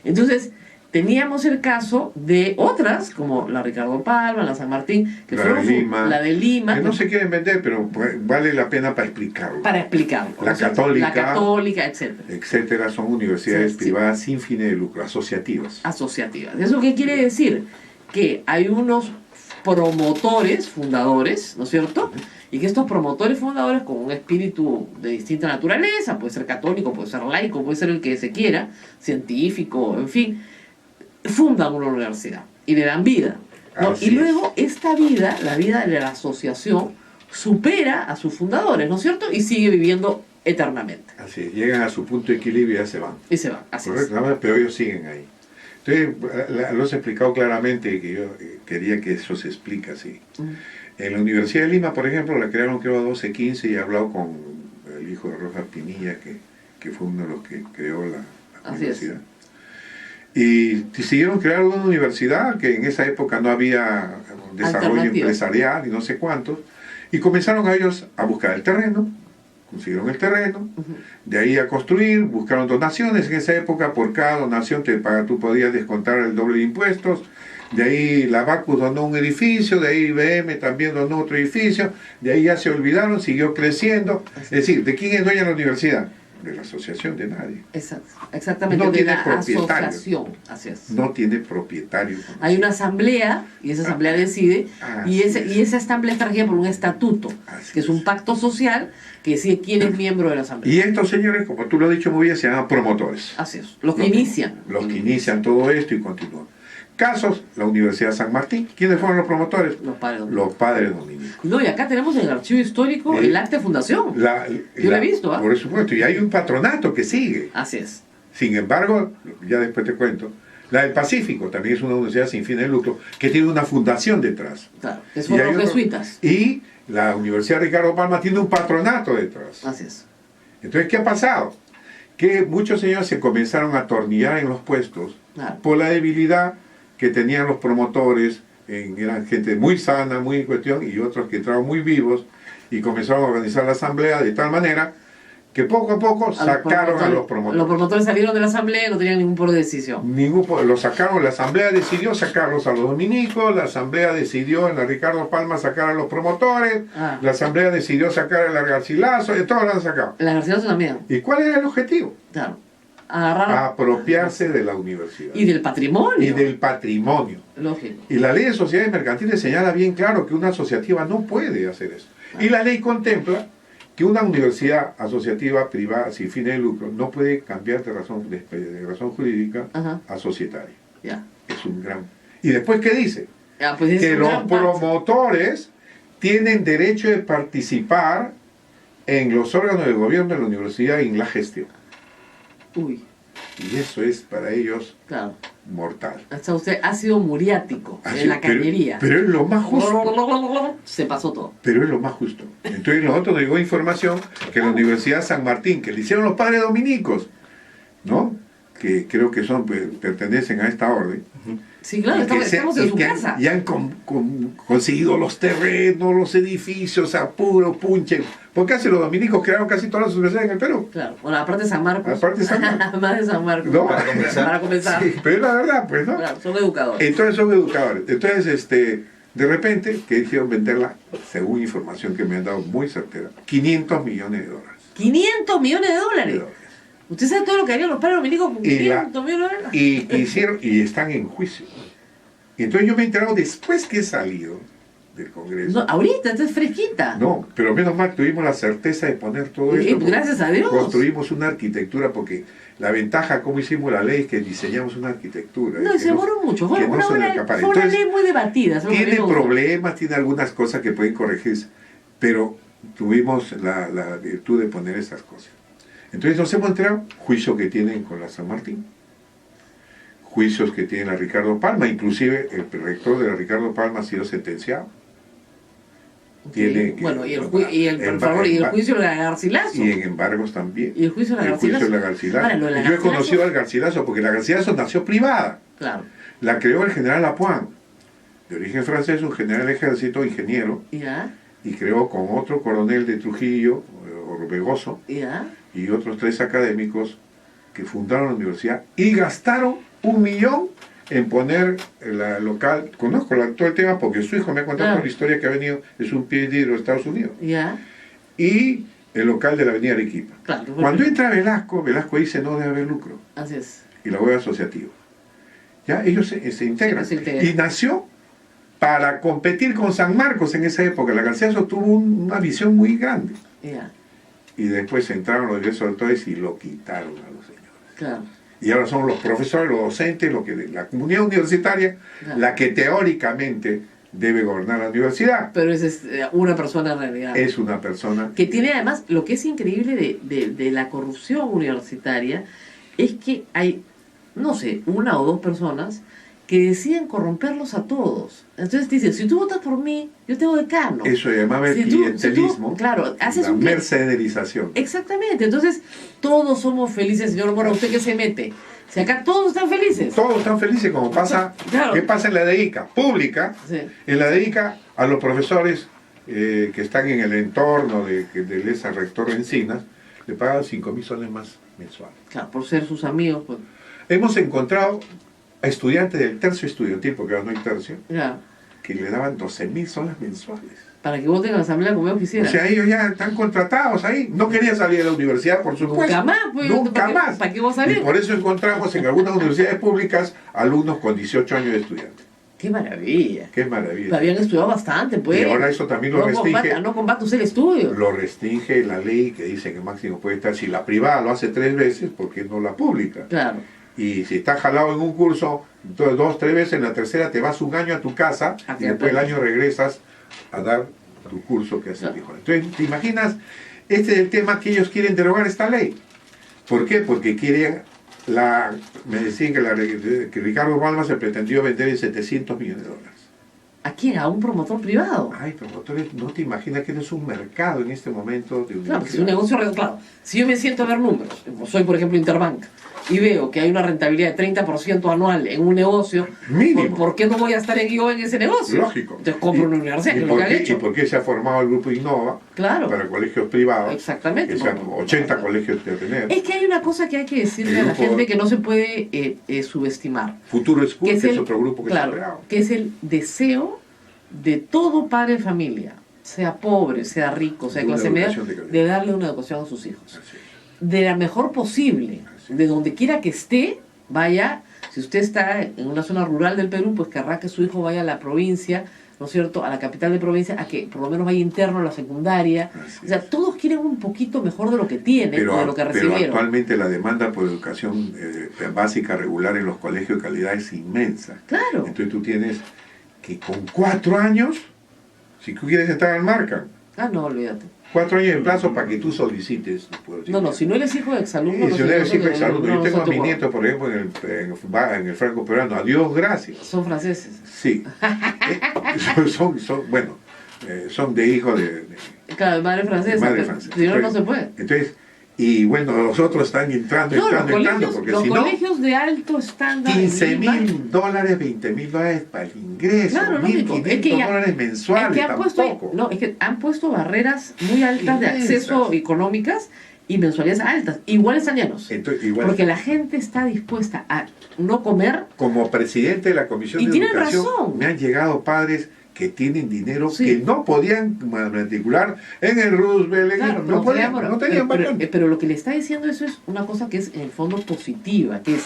S3: Entonces, teníamos el caso de otras, como la Ricardo Palma, la San Martín, que
S4: La
S3: fueron
S4: de Lima.
S3: la de Lima,
S4: Que no se quieren vender, pero vale la pena para explicarlo.
S3: para explicarlo.
S4: La
S3: ¿no es cierto?
S4: Católica.
S3: La Católica, etcétera.
S4: Etcétera, son universidades
S3: Sí, sí.
S4: privadas sin fines de lucro, asociativas.
S3: Asociativas. ¿Eso qué quiere decir? Que hay unos promotores, fundadores, ¿no es cierto? Y que estos promotores fundadores con un espíritu de distinta naturaleza, puede ser católico, puede ser laico, puede ser el que se quiera, científico, en fin, fundan una universidad y le dan vida, ¿no?
S4: Así
S3: Y
S4: es.
S3: luego esta vida, la vida de la asociación, supera a sus fundadores, ¿no es cierto? Y sigue viviendo eternamente.
S4: Así es, llegan a su punto de equilibrio y ya se van.
S3: Y se va, así es.
S4: Correcto, nada más, pero ellos siguen ahí. Entonces, lo has explicado claramente, que yo quería que eso se explique así. En la Universidad de Lima, por ejemplo, la crearon creo a 12, 15 y he hablado con el hijo de Rojas Pinilla, que fue uno de los que creó la
S3: Así es.
S4: universidad. Y decidieron crear una universidad que en esa época no había desarrollo
S3: Alternativa.
S4: empresarial y no sé cuántos. Y comenzaron a ellos a buscar el terreno, consiguieron el terreno, de ahí a construir, buscaron donaciones. En esa época por cada donación tú podías descontar el doble de impuestos. De ahí la Bacus donó un edificio, de ahí IBM también donó otro edificio, de ahí ya se olvidaron, siguió creciendo. Es decir, ¿de quién es dueña la universidad? De la asociación, de nadie.
S3: Exacto, exactamente,
S4: No
S3: de
S4: tiene
S3: la
S4: propietario.
S3: asociación, así es.
S4: No tiene propietario.
S3: Hay una asamblea y esa asamblea decide y,
S4: Así es.
S3: esa asamblea está regida por un estatuto,
S4: Así
S3: que es un
S4: es.
S3: pacto social que decide quién es miembro de la asamblea.
S4: Y estos señores, como tú lo has dicho muy bien, se llaman promotores.
S3: Así es, los que
S4: Los que-
S3: inician.
S4: Los que inician todo esto y continúan. Casos, la Universidad de San Martín. ¿Quiénes fueron los promotores?
S3: Los padres dominicos.
S4: Los padres dominicos.
S3: No, y acá tenemos en el archivo histórico
S4: Sí.
S3: el acta de fundación. Yo lo he visto, ¿ah?
S4: Por supuesto, y hay un patronato que sigue.
S3: Así es.
S4: Sin embargo, ya después te cuento, la del Pacífico también es una universidad sin fines de lucro que tiene una fundación detrás.
S3: Claro, que
S4: Y
S3: son
S4: hay
S3: los
S4: otro-
S3: jesuitas.
S4: Y la Universidad Ricardo Palma tiene un patronato detrás.
S3: Así es.
S4: Entonces, ¿qué ha pasado? que muchos señores se comenzaron a atornillar en los puestos
S3: Claro.
S4: por la debilidad que tenían los promotores, eran gente muy sana, muy en cuestión, y otros que entraron muy vivos, y comenzaron a organizar la asamblea de tal manera que poco a poco sacaron a los promotores.
S3: Los promotores salieron de la asamblea y no tenían ningún poder de decisión.
S4: Lo sacaron, la asamblea decidió sacarlos a los dominicos, la asamblea decidió en la Ricardo Palma sacar a los promotores,
S3: Ah.
S4: la asamblea decidió sacar a la Garcilaso, y todos lo han sacado.
S3: La Garcilaso también,
S4: ¿Y cuál era el objetivo?
S3: claro. Agarraron.
S4: Apropiarse de la universidad.
S3: Y del patrimonio.
S4: Y del patrimonio.
S3: Lógico.
S4: Y la ley de sociedades mercantiles señala bien claro que una asociativa no puede hacer eso. Y la ley contempla que una universidad asociativa privada sin fines de lucro no puede cambiar de razón jurídica
S3: Ajá.
S4: a societaria.
S3: Ya.
S4: Es un gran... ¿Y después qué dice?
S3: Ya, pues es
S4: Que
S3: un
S4: los
S3: gran paso.
S4: promotores tienen derecho de participar en los órganos de gobierno de la universidad y en la gestión.
S3: Uy,
S4: Y eso es para ellos
S3: claro.
S4: mortal.
S3: Hasta usted ha sido muriático
S4: Así,
S3: en la cañería.
S4: pero es lo más justo.
S3: Se pasó todo.
S4: Pero es lo más justo. Entonces nosotros nos llegó información que la Universidad San Martín, que le hicieron los padres dominicos, ¿no? Que creo que pertenecen a esta orden.
S3: Sí, claro,
S4: y que
S3: estamos en su casa.
S4: y han conseguido los terrenos, los edificios a puro punche. Porque casi los dominicos crearon casi todas las universidades en el Perú.
S3: Claro. Bueno, aparte de San Marcos.
S4: Aparte de San Marcos.
S3: Más de San Marcos.
S4: No,
S2: Para comenzar.
S3: Para comenzar.
S4: Sí, pero es la verdad, pues, ¿no?
S3: Claro, son educadores.
S4: Entonces son educadores. Entonces, de repente, que dijeron venderla, según información que me han dado muy certera, $500 millones.
S3: 500 millones de dólares. ¿Usted sabe todo lo que harían los padres dominicos con
S4: Y
S3: 500 millones de dólares?
S4: Y hicieron, y están en juicio. Y entonces yo me he enterado después que he salido del Congreso.
S3: No, ahorita, esta es fresquita.
S4: No, pero menos mal tuvimos la certeza de poner todo
S3: Sí,
S4: esto. porque
S3: gracias a Dios.
S4: Construimos una arquitectura, porque la ventaja, como hicimos la ley, es que diseñamos una arquitectura.
S3: No,
S4: que
S3: y se demoró mucho. Fue
S4: que no
S3: una,
S4: se le
S3: buena-
S4: escapara.
S3: fue una
S4: Entonces,
S3: ley muy debatida. eso es lo que a mí
S4: tiene
S3: me gustó.
S4: problemas, tiene algunas cosas que pueden corregirse, pero tuvimos la virtud de poner esas cosas. Entonces nos hemos enterado, juicio que tienen con la San Martín, juicios que tiene la Ricardo Palma, inclusive el rector de la Ricardo Palma ha sido sentenciado. Tiene que-
S3: Bueno, y el, por favor, y el juicio de la Garcilaso.
S4: Y en embargos también.
S3: Y el juicio de la
S4: El juicio
S3: Garcilaso.
S4: de la Garcilaso.
S3: Ahora, lo de la
S4: Y yo he
S3: Garcilaso-
S4: conocido al Garcilaso, porque la Garcilaso nació privada.
S3: Claro.
S4: La creó el general Lapointe, de origen francés, un general del ejército, ingeniero,
S3: Ya,
S4: y creó con otro coronel de Trujillo, Orbegoso,
S3: ya.
S4: y otros 3 académicos que fundaron la universidad y gastaron $1 millón en poner la local. Conozco todo el tema porque su hijo me ha contado
S3: Claro.
S4: toda la historia que ha venido, es un PhD de los Estados Unidos,
S3: Ya,
S4: y el local de la avenida Arequipa.
S3: claro.
S4: Cuando entra Velasco dice no debe haber lucro,
S3: Así es.
S4: y la web asociativa. Ya ellos se integran.
S3: Sí, se integran.
S4: Y nació para competir con San Marcos en esa época. La Garcilaso tuvo una visión muy grande.
S3: Ya,
S4: Y después entraron los diversos autores y lo quitaron a los señores.
S3: claro.
S4: Y ahora son los profesores, los docentes, la comunidad universitaria,
S3: Claro.
S4: la que teóricamente debe gobernar la universidad.
S3: Pero es una persona en realidad.
S4: Es una persona
S3: Que tiene además, lo que es increíble de la corrupción universitaria es que hay, no sé, 1 o 2 personas que deciden corromperlos a todos. Entonces dicen, si tú votas por mí, yo tengo decano.
S4: Eso se llamaba el
S3: Si tú-
S4: clientelismo,
S3: claro, haces
S4: la
S3: un
S4: mercederización.
S3: Exactamente, entonces todos somos felices, señor Mora, ¿usted qué se mete? Si acá todos están felices.
S4: Todos están felices como pasa.
S3: Claro.
S4: ¿Qué pasa en la DEICA? Pública.
S3: Sí.
S4: En la DEICA a los profesores que están en el entorno del ese rector Encinas, le pagan 5.000 soles más mensuales.
S3: Claro, por ser sus amigos, pues,
S4: Hemos encontrado a estudiantes del tercio estudiantil, porque ahora no hay tercio,
S3: ya,
S4: que le daban 12.000 soles mensuales.
S3: para que voten a la asamblea como yo
S4: O
S3: quisiera.
S4: sea, ellos ya están contratados ahí. No querían salir de la universidad, por supuesto.
S3: Nunca más, pues,
S4: Nunca
S3: ¿para qué-
S4: más.
S3: para qué vos salís?
S4: Y por eso encontramos en algunas universidades públicas alumnos con 18 años de estudiante.
S3: ¡Qué maravilla!
S4: Qué maravilla.
S3: Habían estudiado bastante, pues.
S4: Y ahora eso también lo
S3: no
S4: restringe.
S3: no combate usted el estudio.
S4: Lo restringe la ley que dice que máximo puede estar. Si la privada lo hace 3 veces, ¿por qué no la pública?
S3: Claro.
S4: Y si estás jalado en un curso, entonces 2, 3 veces, en la tercera te vas 1 año a tu casa
S3: A
S4: y después el
S3: quedarte.
S4: año regresas a dar tu curso que has
S3: Claro.
S4: elegido. Entonces, ¿te imaginas? Este es el tema que ellos quieren derogar esta ley. ¿Por qué? Porque quieren me decían que Ricardo Palma se pretendió vender en $700 millones.
S3: ¿A quién? ¿A un promotor privado?
S4: Ay, promotores, no te imaginas que eres un mercado en este momento de
S3: Claro, si es un negocio, claro. Si yo me siento a ver números, soy por ejemplo Interbank, y veo que hay una rentabilidad de 30% anual en un negocio,
S4: Mínimo.
S3: ¿por qué no voy a estar yo en ese negocio?
S4: Lógico.
S3: Entonces compro una universidad, que es lo que han
S4: ¿Y
S3: hecho.
S4: por qué se ha formado el grupo Innova?
S3: Claro.
S4: Para colegios privados.
S3: Exactamente.
S4: Que sean 80 colegios de tener.
S3: Es que hay una cosa que hay que decirle a la gente que no se puede subestimar.
S4: Futuro School, que es
S3: el,
S4: otro grupo que se ha
S3: claro,
S4: creado.
S3: que es el deseo de todo padre de familia, sea pobre, sea rico, sea de clase media, de darle una educación a sus hijos.
S4: Así es.
S3: De la mejor posible, de donde quiera que esté, vaya, si usted está en una zona rural del Perú, pues querrá que su hijo vaya a la provincia, ¿no es cierto?, a la capital de provincia, a que por lo menos vaya interno a la secundaria.
S4: Así
S3: o sea,
S4: es.
S3: todos quieren un poquito mejor de lo que tienen o de lo que
S4: Pero
S3: recibieron.
S4: actualmente la demanda por educación básica regular en los colegios de calidad es inmensa.
S3: Claro.
S4: Entonces tú tienes que con 4 años, si tú quieres entrar al marca,
S3: Ah, no, olvídate.
S4: 4 años de plazo para que tú solicites.
S3: No, si no eres hijo de exalumno...
S4: Si no eres hijo de
S3: no,
S4: exalumno, yo
S3: no
S4: tengo a
S3: se te
S4: mi
S3: ocurre.
S4: nieto, por ejemplo, en el franco peruano, adiós, gracias.
S3: Son franceses.
S4: Sí. Son de hijo de
S3: Claro, de madre francesa.
S4: madre
S3: pero
S4: francesa.
S3: Si no, no
S4: Entonces-
S3: se puede.
S4: Entonces, y bueno, los otros están entrando,
S3: No,
S4: porque
S3: los
S4: si no,
S3: colegios de alto estándar... en Lima,
S4: $15,000, $20,000 para el ingreso,
S3: Claro, lógico. Es que ya-
S4: $1,500 mensuales,
S3: es que han puesto,
S4: tampoco.
S3: no, es que han puesto barreras muy altas de
S4: Inmensas.
S3: acceso económicas y mensualidades altas. Igual están llenos.
S4: Entonces, igual,
S3: Porque la gente está dispuesta a no comer.
S4: como presidente de la Comisión
S3: Y
S4: de
S3: tienen
S4: Educación,
S3: razón.
S4: me han llegado padres que tienen dinero
S3: Sí.
S4: que no podían matricular en el Roosevelt,
S3: Claro,
S4: no podían,
S3: bueno,
S4: no tenían
S3: pero,
S4: vacante.
S3: pero lo que le está diciendo eso es una cosa que es en el fondo positiva, que es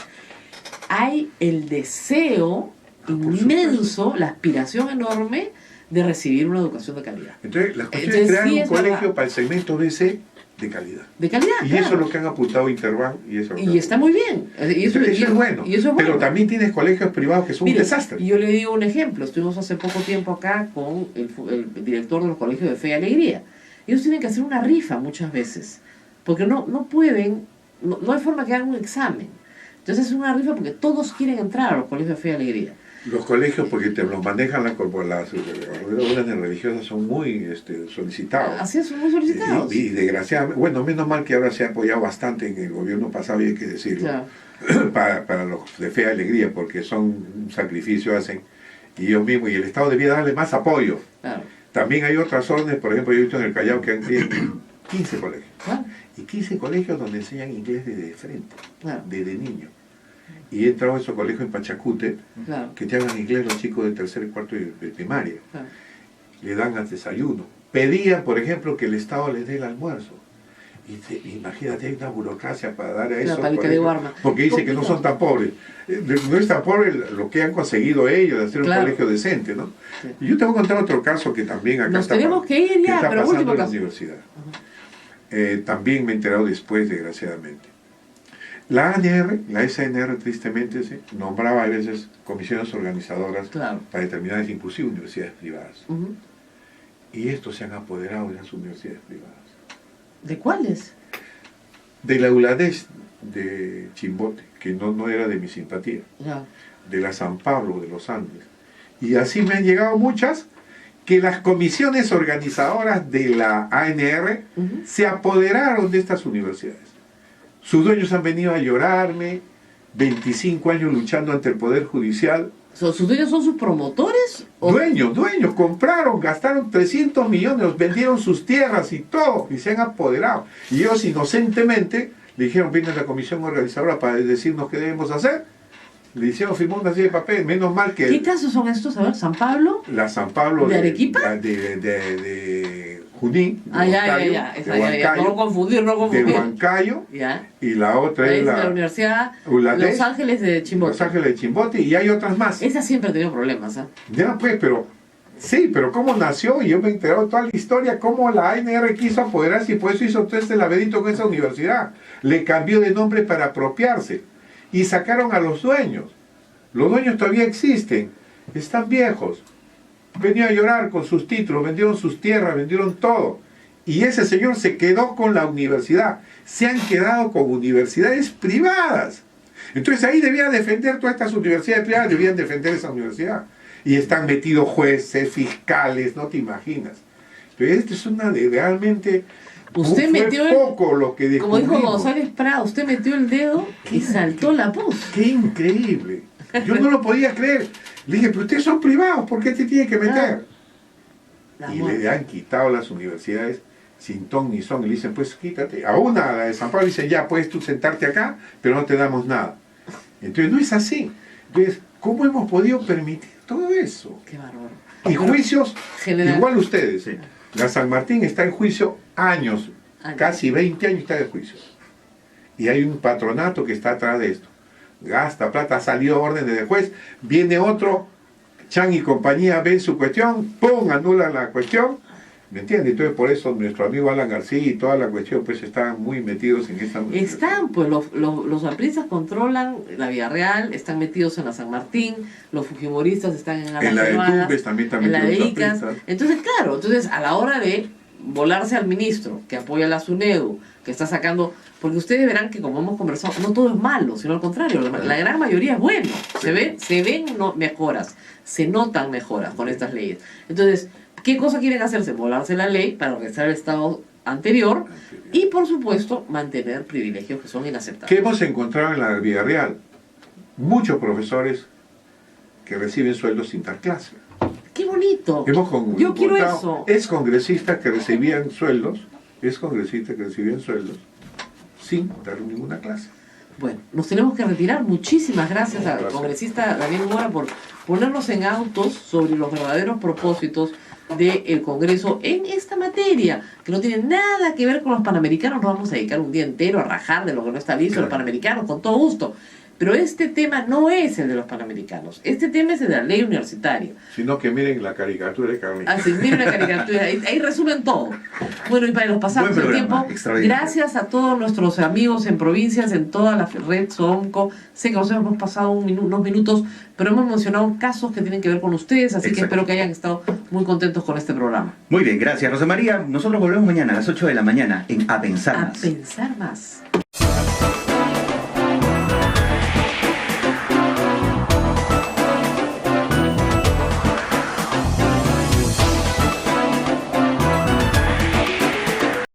S3: hay el deseo
S4: por
S3: inmenso, la aspiración enorme de recibir una educación de calidad.
S4: Entonces, las cuestiones
S3: Entonces,
S4: crean
S3: sí
S4: un
S3: es
S4: colegio
S3: verdad.
S4: para el segmento BC de calidad.
S3: De calidad,
S4: Y
S3: claro.
S4: eso es lo que han apuntado Interbank y eso es lo que
S3: Y
S4: han
S3: está muy bien. Y eso,
S4: Eso es bueno.
S3: y eso es bueno.
S4: Pero también tienes colegios privados que son
S3: Mire,
S4: un desastre.
S3: yo le digo un ejemplo. Estuvimos hace poco tiempo acá con el director de los colegios de Fe y Alegría. Ellos tienen que hacer una rifa muchas veces. Porque no pueden, no hay forma que hagan un examen. Entonces es una rifa porque todos quieren entrar a los colegios de Fe y Alegría.
S4: Los colegios, porque te los manejan las órdenes religiosas, son muy solicitados.
S3: Así es, son muy solicitados.
S4: Y desgraciadamente, bueno, menos mal que ahora se ha apoyado bastante en el gobierno pasado, y hay que decirlo,
S3: Claro.
S4: para los de Fe y Alegría, porque son un sacrificio hacen, y ellos mismos, y el Estado debía darle más apoyo.
S3: Claro.
S4: También hay otras órdenes, por ejemplo, yo he visto en el Callao que han 15 colegios,
S3: Claro.
S4: y 15 colegios donde enseñan inglés desde frente,
S3: Claro.
S4: desde niño. Y he entrado a esos colegios en Pachacute,
S3: Claro.
S4: que te hablan inglés los chicos de tercer y cuarto de primaria.
S3: Claro.
S4: Le dan al desayuno. Pedían, por ejemplo, que el Estado les dé el almuerzo. Imagínate, hay una burocracia para dar a eso.
S3: para el que digo arma.
S4: Porque dice que no son tan pobres. No es tan pobre lo que han conseguido ellos de hacer
S3: Claro.
S4: un colegio decente, ¿no?
S3: Sí.
S4: Y yo te voy a contar otro caso que también acá
S3: Nos
S4: está,
S3: tenemos que ir ya,
S4: está
S3: pero
S4: pasando
S3: último
S4: en la
S3: caso.
S4: universidad. También me he enterado después, desgraciadamente. La ANR, la SNR tristemente, ¿sí?, nombraba a veces comisiones organizadoras
S3: Claro.
S4: para determinadas, inclusive universidades privadas.
S3: Ujú.
S4: Y estos se han apoderado de las universidades privadas.
S3: ¿De cuáles?
S4: De la ULADES de Chimbote, que no era de mi simpatía,
S3: Ya.
S4: de la San Pablo, de los Andes. Y así me han llegado muchas, que las comisiones organizadoras de la ANR
S3: Ujú.
S4: se apoderaron de estas universidades. Sus dueños han venido a llorarme, 25 años luchando ante el Poder Judicial.
S3: ¿Sus dueños son sus promotores? ¿O-
S4: Dueños, compraron, gastaron 300 millones, vendieron sus tierras y todo, y se han apoderado. Y ellos inocentemente le dijeron, viene la comisión organizadora para decirnos qué debemos hacer. Le hicieron, firmó una serie de papel, menos mal que
S3: ¿Qué casos son estos? A ver, San Pablo.
S4: la San Pablo
S3: ¿De Arequipa?
S4: De Junín, de
S3: Ah, ya,
S4: Huancayo,
S3: ya.
S4: de
S3: Esa, ya.
S4: Huancayo,
S3: No confundir, no
S4: de
S3: confundir.
S4: Huancayo,
S3: Ya.
S4: y la otra
S3: Ahí
S4: es
S3: está la
S4: la
S3: Universidad
S4: ULADES,
S3: Los Ángeles de Chimbote.
S4: Los Ángeles de Chimbote, y hay otras más.
S3: Esa siempre ha tenido problemas, ¿ah?
S4: Ya pues, pero sí, pero cómo nació, y yo me he enterado de toda la historia, cómo la ANR quiso apoderarse, y por eso hizo todo este laberinto con esa universidad. Le cambió de nombre para apropiarse, y sacaron a los dueños. Los dueños todavía existen, están viejos. Venían a llorar con sus títulos, vendieron sus tierras, vendieron todo. Y ese señor se quedó con la universidad. Se han quedado con universidades privadas. Entonces ahí debían defender todas estas universidades privadas, debían defender esa universidad. Y están metidos jueces, fiscales, no te imaginas. Pero esta es una de realmente...
S3: Usted
S4: fue
S3: metió
S4: poco lo que
S3: como dijo
S4: descubrimos.
S3: González Prada, usted metió el dedo y saltó la pus.
S4: ¡Qué increíble! Yo no lo podía creer. Le dije, pero ustedes son privados, ¿por qué te tienen que meter?
S3: La
S4: Y
S3: muerte.
S4: le han quitado las universidades sin ton ni son. Y le dicen, pues quítate. A una, a la de San Pablo, dicen, ya puedes tú sentarte acá, pero no te damos nada. Entonces no es así. Entonces, ¿cómo hemos podido permitir todo eso?
S3: Qué bárbaro.
S4: Y
S3: Bueno,
S4: juicios,
S3: general.
S4: igual ustedes.
S2: Sí.
S4: La San Martín está en juicio años, casi 20 años está en juicio. Y hay un patronato que está atrás de esto. Gasta plata, ha salido órdenes de juez, viene otro, Chan y compañía ven su cuestión, ¡pum!, anula la cuestión. ¿Me entiendes? Entonces por eso nuestro amigo Alan García y toda la cuestión pues están muy metidos en esta...
S3: Están, pues los ampristas controlan la Villarreal, están metidos en la San Martín, los fujimoristas están en
S4: En la de
S3: Alajuela,
S4: Tumbes también están
S3: en la de
S4: metidos los
S3: Icas.
S4: apristas.
S3: Entonces, claro, a la hora de volarse al ministro que apoya a la SUNEDU, que está sacando, porque ustedes verán que como hemos conversado, no todo es malo, sino al contrario, la gran mayoría es bueno. Se ven mejoras, se notan mejoras con estas leyes. Entonces, ¿qué cosa quieren hacerse? Volarse la ley para regresar al estado anterior y, por supuesto, mantener privilegios que son inaceptables.
S4: ¿Qué hemos encontrado en la Villarreal? Muchos profesores que reciben sueldos sin dar clase.
S3: ¡Qué bonito! Yo quiero eso.
S4: Es congresistas que recibían sueldos, sin dar ninguna clase.
S3: Bueno, nos tenemos que retirar. Muchísimas gracias al
S4: Gracias.
S3: congresista Daniel Mora por ponernos en autos sobre los verdaderos propósitos del Congreso en esta materia, que no tiene nada que ver con los panamericanos. Nos vamos a dedicar un día entero a rajar de lo que no está listo,
S4: Claro.
S3: los panamericanos, con todo gusto. Pero este tema no es el de los panamericanos. Este tema es el de la ley universitaria.
S4: Sino que miren la caricatura de Carlin.
S3: Así, miren la caricatura, ahí resumen todo. Bueno, y para los pasados
S2: Buen
S3: el
S2: programa,
S3: tiempo,
S2: extraordinario.
S3: gracias a todos nuestros amigos en provincias, en toda la red SOMCO. Sé que nos hemos pasado unos minutos, pero hemos mencionado casos que tienen que ver con ustedes, así que
S2: Exacto.
S3: espero que hayan estado muy contentos con este programa.
S2: Muy bien, gracias Rosa María. Nosotros volvemos mañana a las 8 de la mañana en A Pensar
S3: A
S2: Más.
S3: pensar más.